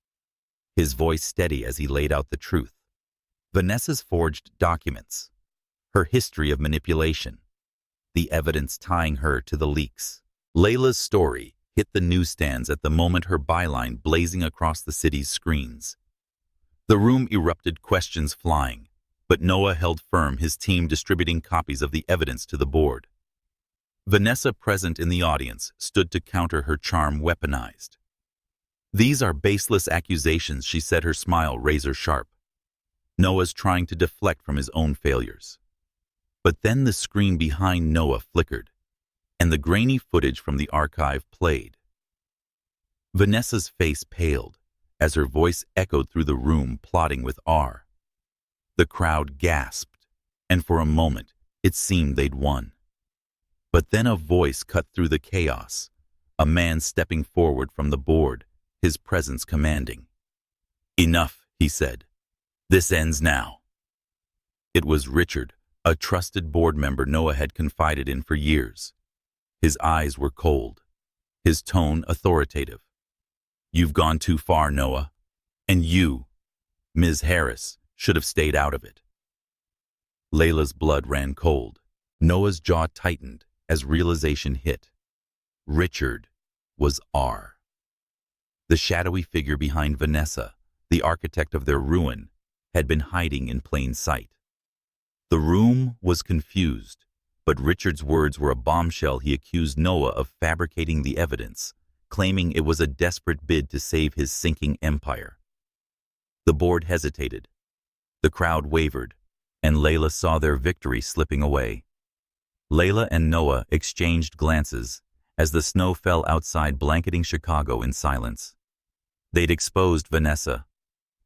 his voice steady as he laid out the truth. Vanessa's forged documents, her history of manipulation, the evidence tying her to the leaks. Layla's story hit the newsstands at the moment, her byline blazing across the city's screens. The room erupted, questions flying, but Noah held firm, his team distributing copies of the evidence to the board. Vanessa, present in the audience, stood to counter, her charm weaponized. "These are baseless accusations," she said, her smile razor sharp. Noah's trying to deflect from his own failures. But then the screen behind Noah flickered, and the grainy footage from the archive played. Vanessa's face paled as her voice echoed through the room, plotting with R. The crowd gasped, and for a moment it seemed they'd won. But then a voice cut through the chaos, a man stepping forward from the board, his presence commanding. "Enough," he said. "This ends now." It was Richard, a trusted board member Noah had confided in for years. His eyes were cold, his tone authoritative. "You've gone too far, Noah. And you, Ms. Harris, should have stayed out of it." Layla's blood ran cold. Noah's jaw tightened as realization hit. Richard was R. The shadowy figure behind Vanessa, the architect of their ruin, had been hiding in plain sight. The room was confused, but Richard's words were a bombshell. He accused Noah of fabricating the evidence, claiming it was a desperate bid to save his sinking empire. The board hesitated. The crowd wavered, and Layla saw their victory slipping away. Layla and Noah exchanged glances as the snow fell outside, blanketing Chicago in silence. They'd exposed Vanessa,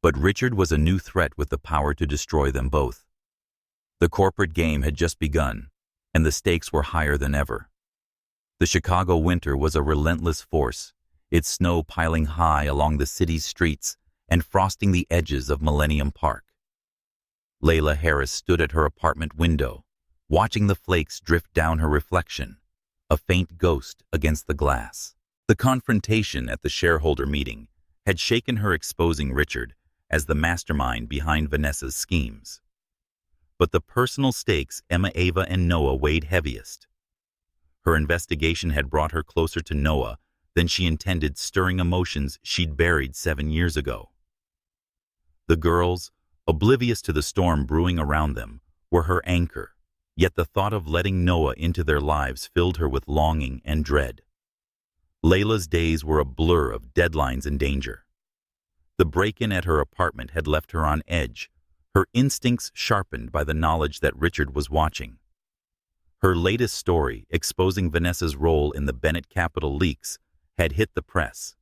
but Richard was a new threat with the power to destroy them both. The corporate game had just begun, and the stakes were higher than ever. The Chicago winter was a relentless force, its snow piling high along the city's streets and frosting the edges of Millennium Park. Layla Harris stood at her apartment window, watching the flakes drift down her reflection, a faint ghost against the glass. The confrontation at the shareholder meeting had shaken her, exposing Richard as the mastermind behind Vanessa's schemes. But the personal stakes, Emma, Ava, and Noah, weighed heaviest. Her investigation had brought her closer to Noah than she intended, stirring emotions she'd buried 7 years ago. The girls, oblivious to the storm brewing around them, were her anchor, yet the thought of letting Noah into their lives filled her with longing and dread. Layla's days were a blur of deadlines and danger. The break-in at her apartment had left her on edge, her instincts sharpened by the knowledge that Richard was watching. Her latest story, exposing Vanessa's role in the Bennett Capital leaks, had hit the press.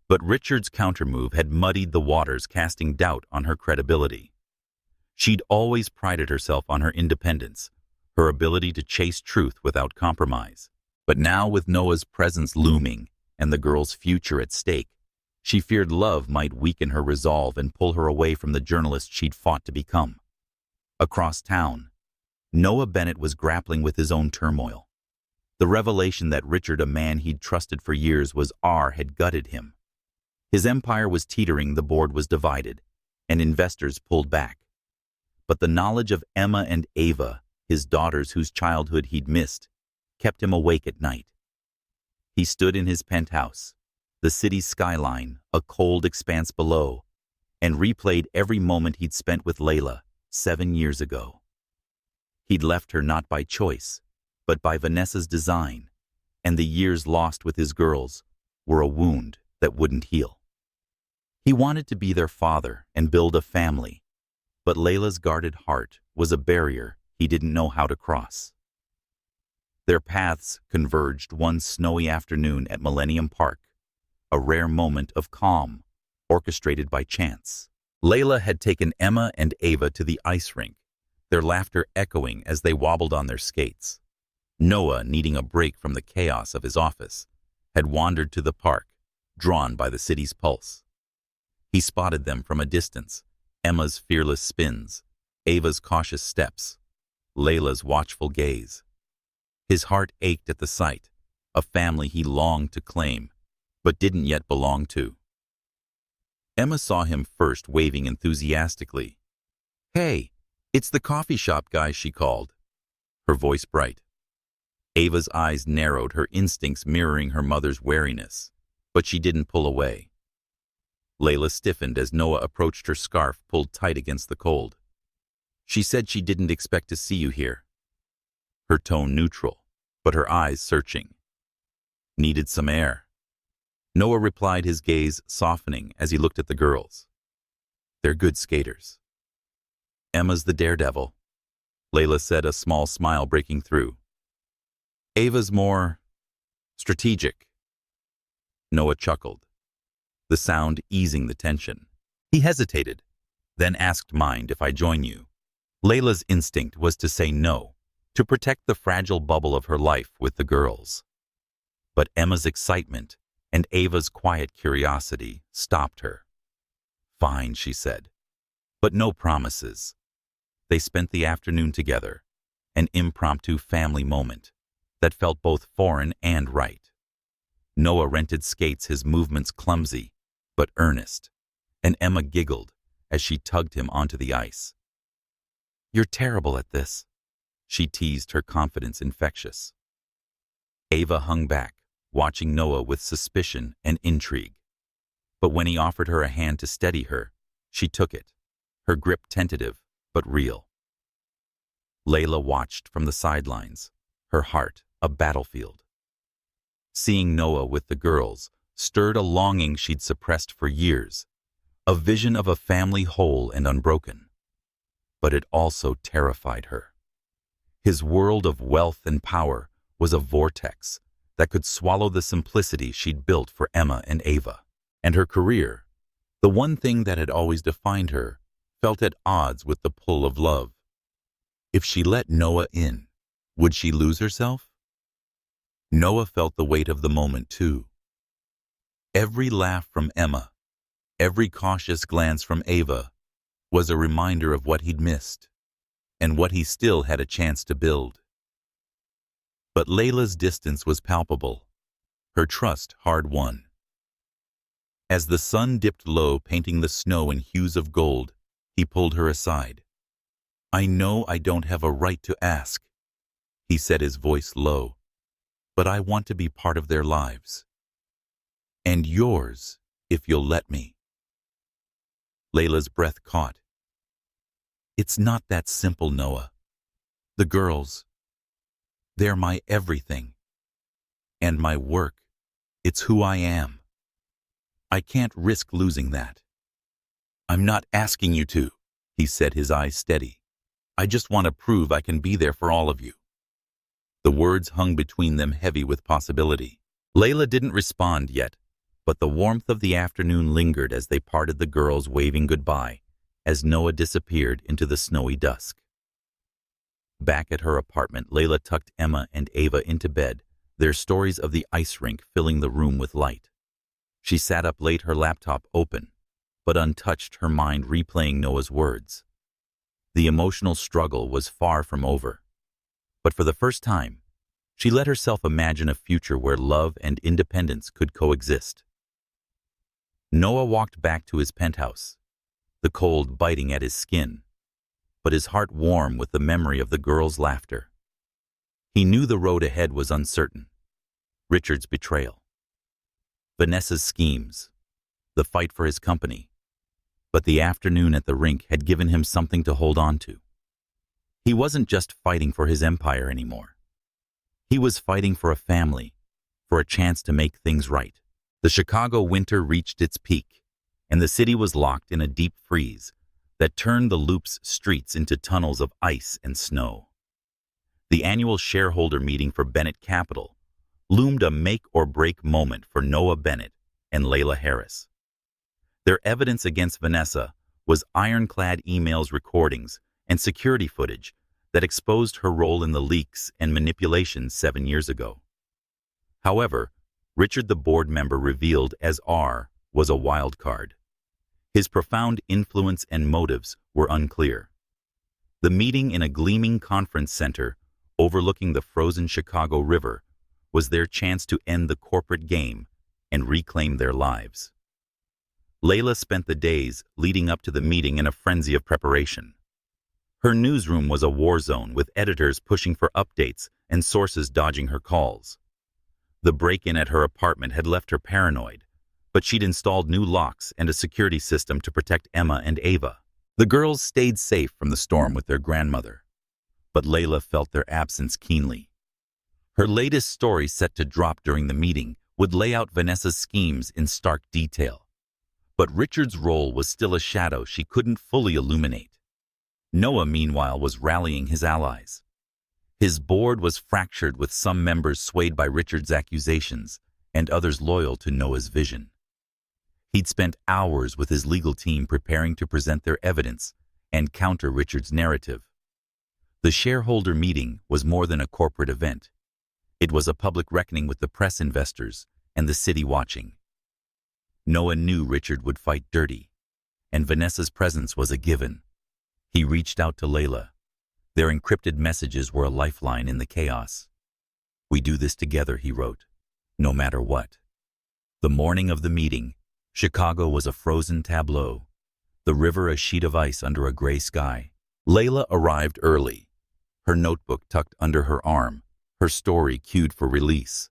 But Richard's countermove had muddied the waters, casting doubt on her credibility. She'd always prided herself on her independence, her ability to chase truth without compromise. But now, with Noah's presence looming and the girl's future at stake, she feared love might weaken her resolve and pull her away from the journalist she'd fought to become. Across town, Noah Bennett was grappling with his own turmoil. The revelation that Richard, a man he'd trusted for years, was R, had gutted him. His empire was teetering, the board was divided, and investors pulled back. But the knowledge of Emma and Ava, his daughters whose childhood he'd missed, kept him awake at night. He stood in his penthouse, the city's skyline, a cold expanse below, and replayed every moment he'd spent with Layla 7 years ago. He'd left her not by choice, but by Vanessa's design, and the years lost with his girls were a wound that wouldn't heal. He wanted to be their father and build a family, but Layla's guarded heart was a barrier he didn't know how to cross. Their paths converged one snowy afternoon at Millennium Park, a rare moment of calm, orchestrated by chance. Layla had taken Emma and Ava to the ice rink, their laughter echoing as they wobbled on their skates. Noah, needing a break from the chaos of his office, had wandered to the park, drawn by the city's pulse. He spotted them from a distance, Emma's fearless spins, Ava's cautious steps, Layla's watchful gaze. His heart ached at the sight, a family he longed to claim, but didn't yet belong to. Emma saw him first, waving enthusiastically. "Hey, it's the coffee shop guy," she called, her voice bright. Ava's eyes narrowed, her instincts mirroring her mother's wariness, but she didn't pull away. Layla stiffened as Noah approached, her scarf pulled tight against the cold. "She said she didn't expect to see you here." Her tone neutral, but her eyes searching. "Needed some air." Noah replied, his gaze softening as he looked at the girls. "They're good skaters." "Emma's the daredevil," Layla said, a small smile breaking through. "Ava's more strategic." Noah chuckled, the sound easing the tension. He hesitated, then asked, "Mind if I join you?" Layla's instinct was to say no, to protect the fragile bubble of her life with the girls. But Emma's excitement and Ava's quiet curiosity stopped her. "Fine," she said, but no promises. They spent the afternoon together, an impromptu family moment that felt both foreign and right. Noah rented skates, his movements clumsy but earnest, and Emma giggled as she tugged him onto the ice. "You're terrible at this," she teased, her confidence infectious. Ava hung back, watching Noah with suspicion and intrigue. But when he offered her a hand to steady her, she took it, her grip tentative but real. Layla watched from the sidelines, her heart a battlefield. Seeing Noah with the girls stirred a longing she'd suppressed for years, a vision of a family whole and unbroken. But it also terrified her. His world of wealth and power was a vortex that could swallow the simplicity she'd built for Emma and Ava. And her career, the one thing that had always defined her, felt at odds with the pull of love. If she let Noah in, would she lose herself? Noah felt the weight of the moment too. Every laugh from Emma, every cautious glance from Ava, was a reminder of what he'd missed, and what he still had a chance to build. But Layla's distance was palpable, her trust hard-won. As the sun dipped low, painting the snow in hues of gold, he pulled her aside. "I know I don't have a right to ask," he said, his voice low, "but I want to be part of their lives. And yours, if you'll let me." Layla's breath caught. "It's not that simple, Noah. The girls, they're my everything. And my work, it's who I am. I can't risk losing that." "I'm not asking you to," he said, his eyes steady. "I just want to prove I can be there for all of you." The words hung between them, heavy with possibility. Layla didn't respond yet, but the warmth of the afternoon lingered as they parted, the girls waving goodbye as Noah disappeared into the snowy dusk. Back at her apartment, Layla tucked Emma and Ava into bed, their stories of the ice rink filling the room with light. She sat up late, her laptop open, but untouched, her mind replaying Noah's words. The emotional struggle was far from over, but for the first time, she let herself imagine a future where love and independence could coexist. Noah walked back to his penthouse, the cold biting at his skin, but his heart warm with the memory of the girls' laughter. He knew the road ahead was uncertain, Richard's betrayal. Vanessa's schemes. The fight for his company. But the afternoon at the rink had given him something to hold on to. He wasn't just fighting for his empire anymore. He was fighting for a family, for a chance to make things right. The Chicago winter reached its peak, and the city was locked in a deep freeze that turned the Loop's streets into tunnels of ice and snow. The annual shareholder meeting for Bennett Capital loomed a make-or-break moment for Noah Bennett and Layla Harris. Their evidence against Vanessa was ironclad emails, recordings, and security footage that exposed her role in the leaks and manipulations 7 years ago. However, Richard, the board member revealed as R, was a wild card. His profound influence and motives were unclear. The meeting in a gleaming conference center overlooking the frozen Chicago River was their chance to end the corporate game and reclaim their lives. Layla spent the days leading up to the meeting in a frenzy of preparation. Her newsroom was a war zone, with editors pushing for updates and sources dodging her calls. The break-in at her apartment had left her paranoid, but she'd installed new locks and a security system to protect Emma and Ava. The girls stayed safe from the storm with their grandmother, but Layla felt their absence keenly. Her latest story, set to drop during the meeting, would lay out Vanessa's schemes in stark detail. But Richard's role was still a shadow she couldn't fully illuminate. Noah, meanwhile, was rallying his allies. His board was fractured, with some members swayed by Richard's accusations and others loyal to Noah's vision. He'd spent hours with his legal team preparing to present their evidence and counter Richard's narrative. The shareholder meeting was more than a corporate event. It was a public reckoning with the press, investors, and the city watching. Noah knew Richard would fight dirty, and Vanessa's presence was a given. He reached out to Layla. Their encrypted messages were a lifeline in the chaos. "We do this together," he wrote, "no matter what." The morning of the meeting, Chicago was a frozen tableau, the river a sheet of ice under a gray sky. Layla arrived early, her notebook tucked under her arm, her story queued for release.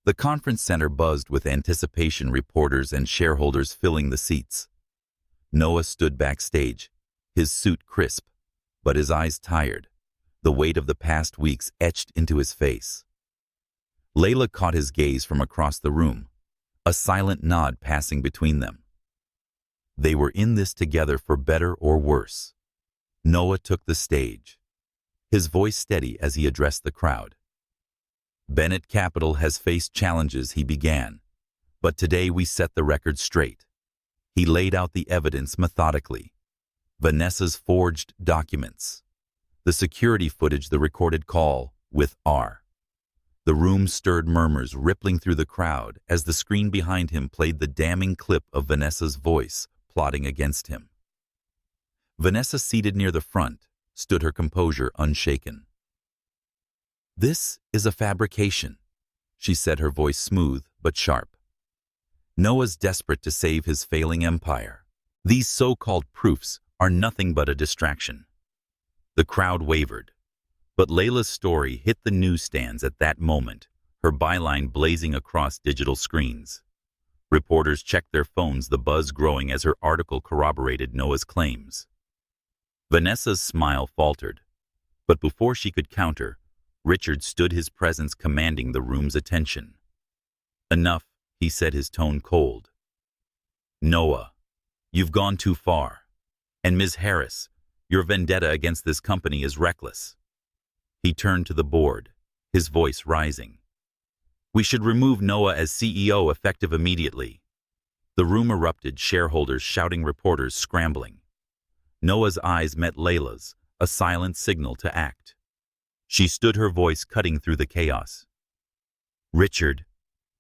The conference center buzzed with anticipation, reporters and shareholders filling the seats. Noah stood backstage, his suit crisp, but his eyes tired, the weight of the past weeks etched into his face. Layla caught his gaze from across the room, a silent nod passing between them. They were in this together, for better or worse. Noah took the stage, his voice steady as he addressed the crowd. "Bennett Capital has faced challenges," he began, "but today we set the record straight." He laid out the evidence methodically. Vanessa's forged documents, the security footage, the recorded call with R. The room stirred, murmurs rippling through the crowd as the screen behind him played the damning clip of Vanessa's voice plotting against him. Vanessa, seated near the front, stood, her composure unshaken. "This is a fabrication," she said, her voice smooth but sharp. "Noah's desperate to save his failing empire. These so-called proofs are nothing but a distraction." The crowd wavered, but Layla's story hit the newsstands at that moment, her byline blazing across digital screens. Reporters checked their phones, the buzz growing as her article corroborated Noah's claims. Vanessa's smile faltered, but before she could counter, Richard stood, his presence commanding the room's attention. "Enough," he said, his tone cold. "Noah, you've gone too far. And Ms. Harris, your vendetta against this company is reckless." He turned to the board, his voice rising. "We should remove Noah as CEO, effective immediately." The room erupted, shareholders shouting, reporters scrambling. Noah's eyes met Layla's, a silent signal to act. She stood, her voice cutting through the chaos. "Richard,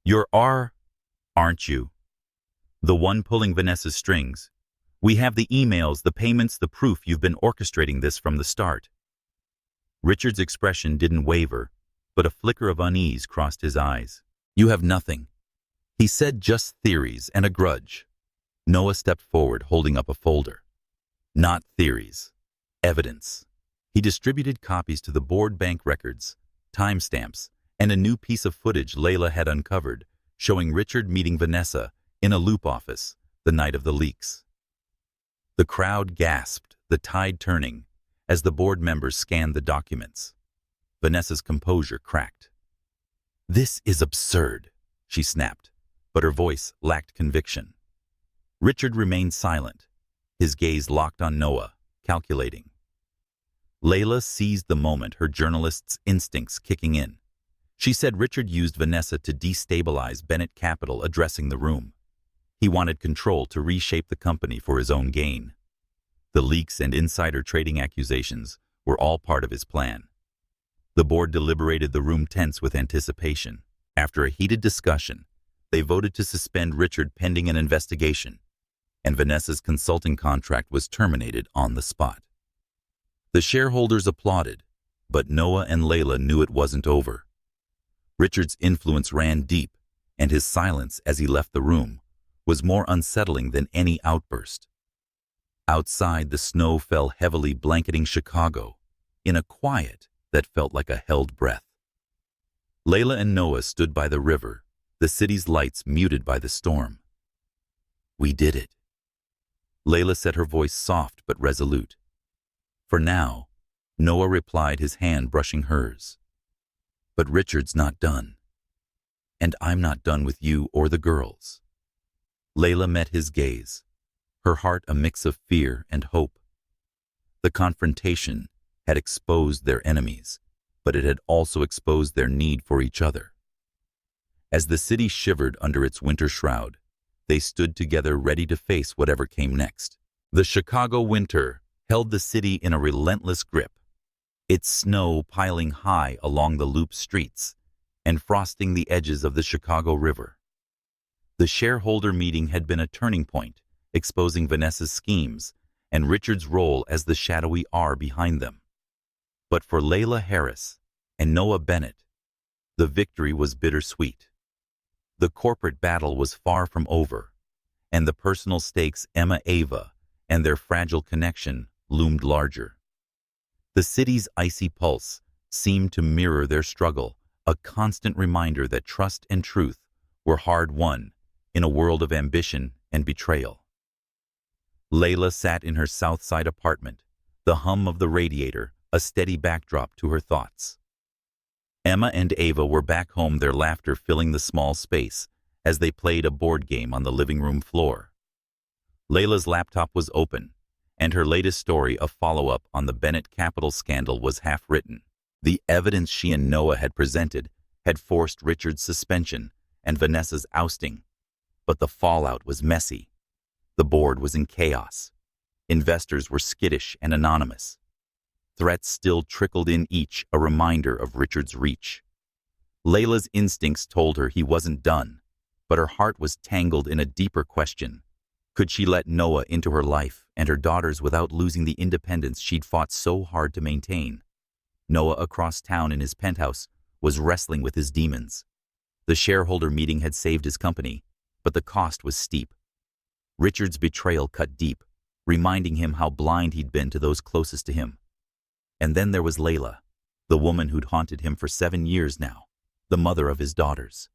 you're aren't you? The one pulling Vanessa's strings. We have the emails, the payments, the proof. You've been orchestrating this from the start." Richard's expression didn't waver, but a flicker of unease crossed his eyes. "You have nothing," he said, "just theories and a grudge." Noah stepped forward, holding up a folder. "Not theories. Evidence." He distributed copies to the board, bank records, timestamps, and a new piece of footage Layla had uncovered, showing Richard meeting Vanessa in a loop office the night of the leaks. The crowd gasped, the tide turning, as the board members scanned the documents. Vanessa's composure cracked. "This is absurd," she snapped, but her voice lacked conviction. Richard remained silent, his gaze locked on Noah, calculating. Layla seized the moment, her journalist's instincts kicking in. She said Richard used Vanessa to destabilize Bennett Capital, addressing the room. He wanted control to reshape the company for his own gain. The leaks and insider trading accusations were all part of his plan. The board deliberated, the room tense with anticipation. After a heated discussion, they voted to suspend Richard pending an investigation, and Vanessa's consulting contract was terminated on the spot. The shareholders applauded, but Noah and Layla knew it wasn't over. Richard's influence ran deep, and his silence as he left the room was more unsettling than any outburst. Outside, the snow fell heavily, blanketing Chicago, in a quiet that felt like a held breath. Layla and Noah stood by the river, the city's lights muted by the storm. "We did it." Layla said, her voice soft but resolute. "For now," Noah replied, his hand brushing hers. "But Richard's not done. And I'm not done with you or the girls." Layla met his gaze, her heart a mix of fear and hope. The confrontation had exposed their enemies, but it had also exposed their need for each other. As the city shivered under its winter shroud, they stood together, ready to face whatever came next. The Chicago winter held the city in a relentless grip, its snow piling high along the loop streets and frosting the edges of the Chicago River. The shareholder meeting had been a turning point, exposing Vanessa's schemes and Richard's role as the shadowy R behind them. But for Layla Harris and Noah Bennett, the victory was bittersweet. The corporate battle was far from over, and the personal stakes, Ava, and their fragile connection loomed larger. The city's icy pulse seemed to mirror their struggle, a constant reminder that trust and truth were hard-won in a world of ambition and betrayal. Layla sat in her South Side apartment, the hum of the radiator a steady backdrop to her thoughts. Emma and Ava were back home, their laughter filling the small space as they played a board game on the living room floor. Layla's laptop was open, and her latest story, a follow-up on the Bennett Capital scandal, was half-written. The evidence she and Noah had presented had forced Richard's suspension and Vanessa's ousting, but the fallout was messy. The board was in chaos. Investors were skittish and anonymous. Threats still trickled in, each a reminder of Richard's reach. Layla's instincts told her he wasn't done, but her heart was tangled in a deeper question. Could she let Noah into her life and her daughters without losing the independence she'd fought so hard to maintain? Noah, across town in his penthouse, was wrestling with his demons. The shareholder meeting had saved his company, but the cost was steep. Richard's betrayal cut deep, reminding him how blind he'd been to those closest to him. And then there was Layla, the woman who'd haunted him for 7 years now, the mother of his daughters.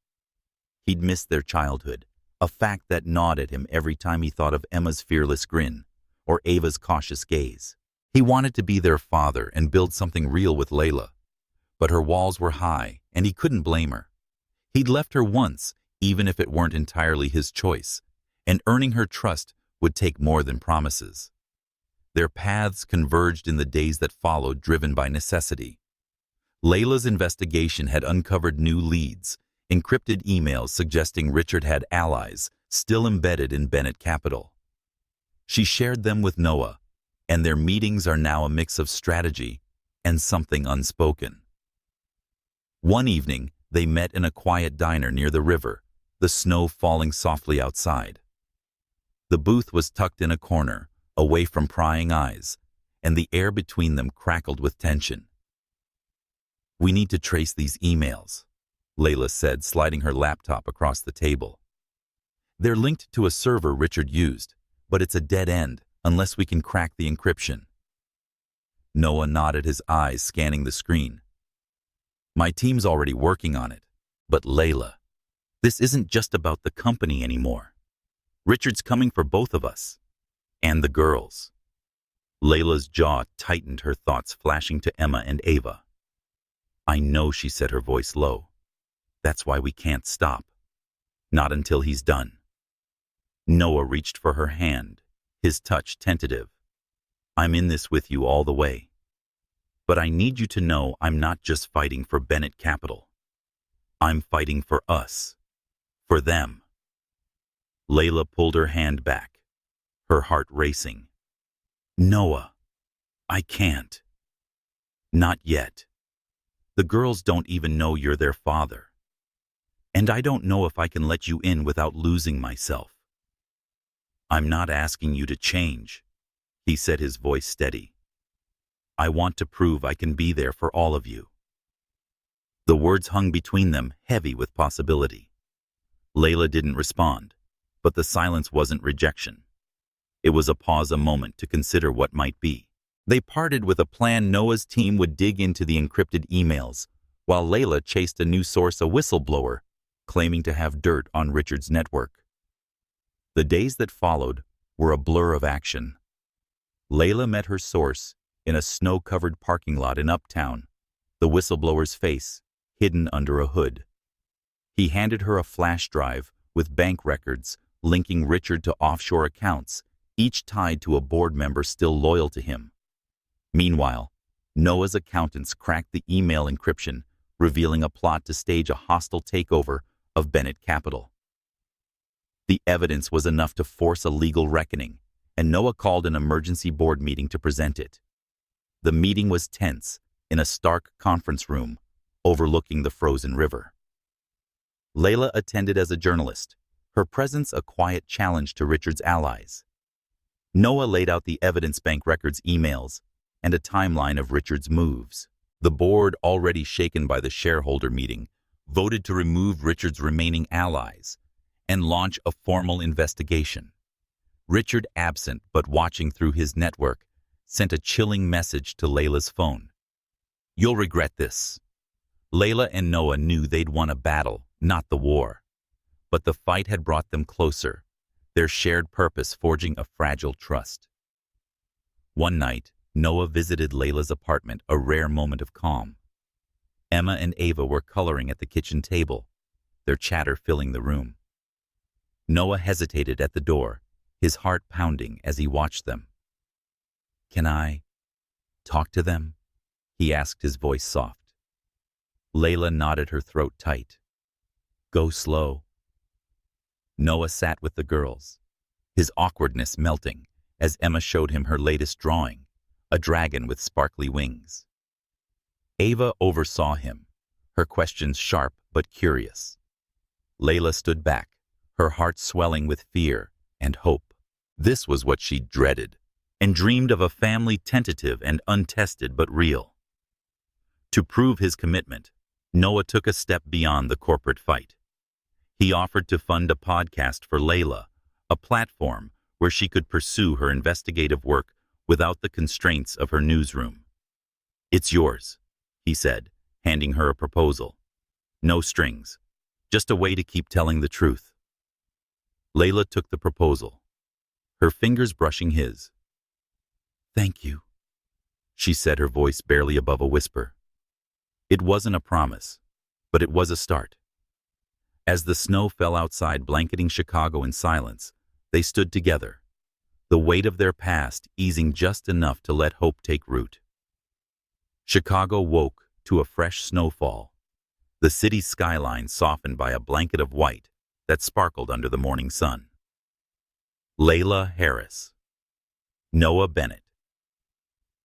He'd missed their childhood, a fact that gnawed at him every time he thought of Emma's fearless grin or Ava's cautious gaze. He wanted to be their father and build something real with Layla, but her walls were high and he couldn't blame her. He'd left her once, even if it weren't entirely his choice, and earning her trust would take more than promises. Their paths converged in the days that followed, driven by necessity. Layla's investigation had uncovered new leads, encrypted emails suggesting Richard had allies still embedded in Bennett Capital. She shared them with Noah, and their meetings are now a mix of strategy and something unspoken. One evening, they met in a quiet diner near the river, the snow falling softly outside. The booth was tucked in a corner, away from prying eyes, and the air between them crackled with tension. "We need to trace these emails," Layla said, sliding her laptop across the table. "They're linked to a server Richard used, but it's a dead end unless we can crack the encryption." Noah nodded, his eyes scanning the screen. My team's already working on it. But Layla, this isn't just about the company anymore. Richard's coming for both of us. And the girls. Layla's jaw tightened, her thoughts flashing to Emma and Ava. I know, she said, her voice low. That's why we can't stop. Not until he's done. Noah reached for her hand, his touch tentative. I'm in this with you all the way. But I need you to know I'm not just fighting for Bennett Capital. I'm fighting for us. For them. Layla pulled her hand back, her heart racing. Noah, I can't. Not yet. The girls don't even know you're their father. And I don't know if I can let you in without losing myself. I'm not asking you to change, he said, his voice steady. I want to prove I can be there for all of you. The words hung between them, heavy with possibility. Layla didn't respond, but the silence wasn't rejection. It was a pause, a moment to consider what might be. They parted with a plan. Noah's team would dig into the encrypted emails, while Layla chased a new source, a whistleblower, claiming to have dirt on Richard's network. The days that followed were a blur of action. Layla met her source in a snow-covered parking lot in Uptown, the whistleblower's face hidden under a hood. He handed her a flash drive with bank records linking Richard to offshore accounts, each tied to a board member still loyal to him. Meanwhile, Noah's accountants cracked the email encryption, revealing a plot to stage a hostile takeover of Bennett Capital. The evidence was enough to force a legal reckoning, and Noah called an emergency board meeting to present it. The meeting was tense, in a stark conference room overlooking the frozen river. Layla attended as a journalist, her presence a quiet challenge to Richard's allies. Noah laid out the evidence, bank records, emails, and a timeline of Richard's moves. The board, already shaken by the shareholder meeting, voted to remove Richard's remaining allies and launch a formal investigation. Richard, absent but watching through his network, sent a chilling message to Layla's phone. You'll regret this. Layla and Noah knew they'd won a battle, not the war. But the fight had brought them closer, their shared purpose forging a fragile trust. One night, Noah visited Layla's apartment, a rare moment of calm. Emma and Ava were coloring at the kitchen table, their chatter filling the room. Noah hesitated at the door, his heart pounding as he watched them. Can I talk to them? He asked, his voice soft. Layla nodded, her throat tight. Go slow. Noah sat with the girls, his awkwardness melting as Emma showed him her latest drawing, a dragon with sparkly wings. Ava oversaw him, her questions sharp but curious. Layla stood back, her heart swelling with fear and hope. This was what she dreaded, and dreamed of, a family tentative and untested but real. To prove his commitment, Noah took a step beyond the corporate fight. He offered to fund a podcast for Layla, a platform where she could pursue her investigative work without the constraints of her newsroom. It's yours, he said, handing her a proposal. No strings, just a way to keep telling the truth. Layla took the proposal, her fingers brushing his. Thank you, she said, her voice barely above a whisper. It wasn't a promise, but it was a start. As the snow fell outside, blanketing Chicago in silence, they stood together, the weight of their past easing just enough to let hope take root. Chicago woke to a fresh snowfall, the city's skyline softened by a blanket of white that sparkled under the morning sun. Layla Harris, Noah Bennett,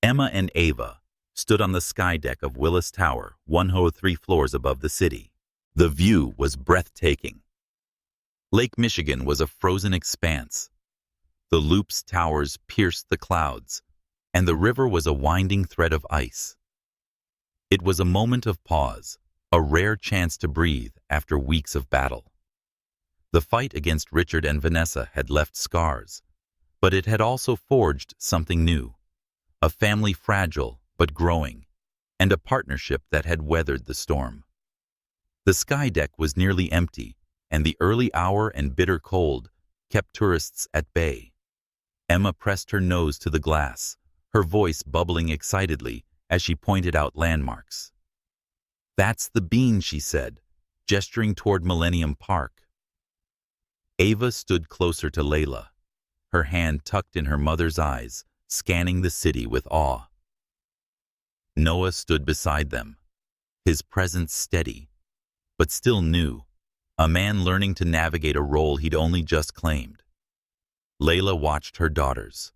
Emma and Ava stood on the sky deck of Willis Tower, 103 floors above the city. The view was breathtaking. Lake Michigan was a frozen expanse. The loop's towers pierced the clouds, and the river was a winding thread of ice. It was a moment of pause, a rare chance to breathe after weeks of battle. The fight against Richard and Vanessa had left scars, but it had also forged something new, a family fragile but growing, and a partnership that had weathered the storm. The sky deck was nearly empty, and the early hour and bitter cold kept tourists at bay. Emma pressed her nose to the glass, her voice bubbling excitedly as she pointed out landmarks. "That's the bean," she said, gesturing toward Millennium Park. Ava stood closer to Layla, her hand tucked in her mother's eyes, scanning the city with awe. Noah stood beside them, his presence steady, but still new, a man learning to navigate a role he'd only just claimed. Layla watched her daughters,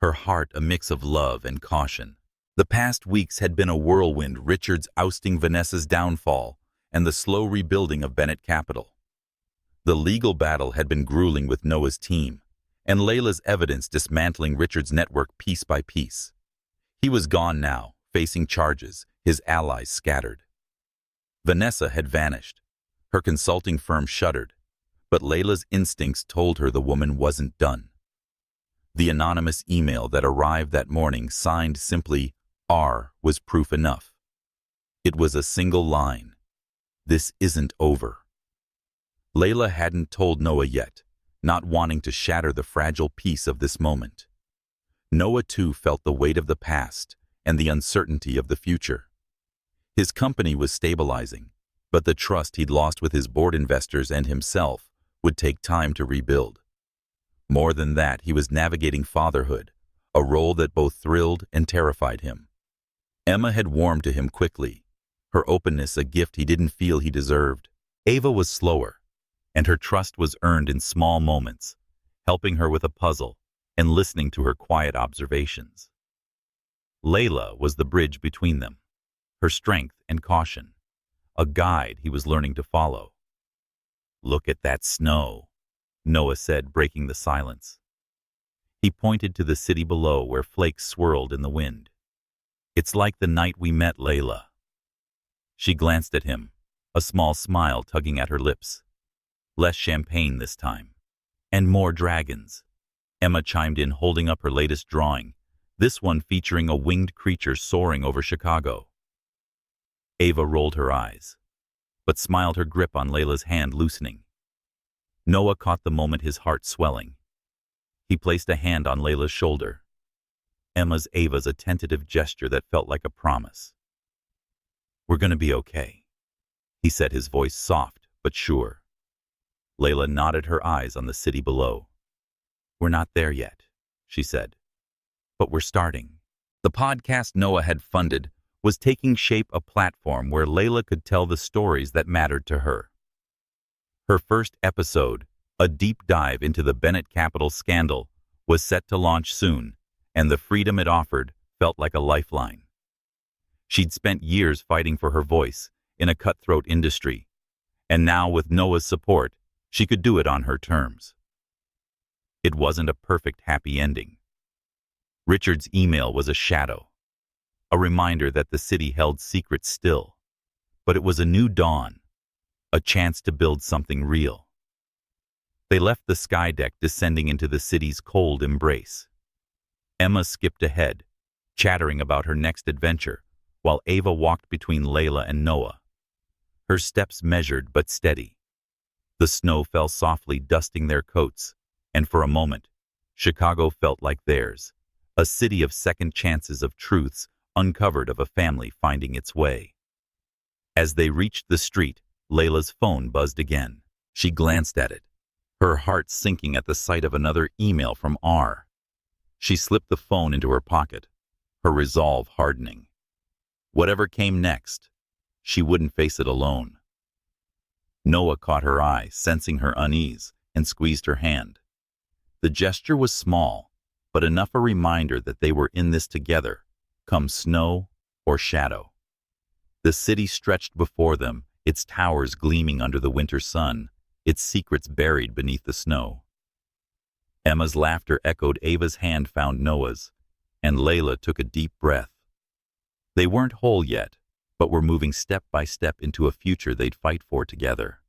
her heart a mix of love and caution. The past weeks had been a whirlwind, Richard's ousting, Vanessa's downfall, and the slow rebuilding of Bennett Capital. The legal battle had been grueling with Noah's team, and Layla's evidence dismantling Richard's network piece by piece. He was gone now, facing charges, his allies scattered. Vanessa had vanished. Her consulting firm shuttered, but Layla's instincts told her the woman wasn't done. The anonymous email that arrived that morning, signed simply R, was proof enough. It was a single line: "This isn't over." Layla hadn't told Noah yet, not wanting to shatter the fragile peace of this moment. Noah too felt the weight of the past and the uncertainty of the future. His company was stabilizing, but the trust he'd lost with his board investors and himself would take time to rebuild. More than that, he was navigating fatherhood, a role that both thrilled and terrified him. Emma had warmed to him quickly, her openness a gift he didn't feel he deserved. Ava was slower, and her trust was earned in small moments, helping her with a puzzle and listening to her quiet observations. Layla was the bridge between them, her strength and caution, a guide he was learning to follow. "Look at that snow," Noah said, breaking the silence. He pointed to the city below where flakes swirled in the wind. "It's like the night we met, Layla." She glanced at him, a small smile tugging at her lips. "Less champagne this time. And more dragons." Emma chimed in, holding up her latest drawing, this one featuring a winged creature soaring over Chicago. Ava rolled her eyes, but smiled, her grip on Layla's hand loosening. Noah caught the moment, his heart swelling. He placed a hand on Layla's shoulder. Ava's a tentative gesture that felt like a promise. "We're going to be okay," he said, his voice soft but sure. Layla nodded, her eyes on the city below. "We're not there yet," she said, "but we're starting." The podcast Noah had funded was taking shape, a platform where Layla could tell the stories that mattered to her. Her first episode, a deep dive into the Bennett Capital scandal, was set to launch soon, and the freedom it offered felt like a lifeline. She'd spent years fighting for her voice in a cutthroat industry, and now with Noah's support, she could do it on her terms. It wasn't a perfect happy ending. Richard's email was a shadow, a reminder that the city held secrets still, but it was a new dawn, a chance to build something real. They left the sky deck, descending into the city's cold embrace. Emma skipped ahead, chattering about her next adventure, while Ava walked between Layla and Noah, her steps measured but steady. The snow fell softly, dusting their coats, and for a moment, Chicago felt like theirs, a city of second chances, of truths uncovered, of a family finding its way. As they reached the street, Layla's phone buzzed again. She glanced at it, her heart sinking at the sight of another email from R. She slipped the phone into her pocket, her resolve hardening. Whatever came next, she wouldn't face it alone. Noah caught her eye, sensing her unease, and squeezed her hand. The gesture was small, but enough a reminder that they were in this together, come snow or shadow. The city stretched before them, its towers gleaming under the winter sun, its secrets buried beneath the snow. Emma's laughter echoed, Ava's hand found Noah's, and Layla took a deep breath. They weren't whole yet, but were moving step by step into a future they'd fight for together.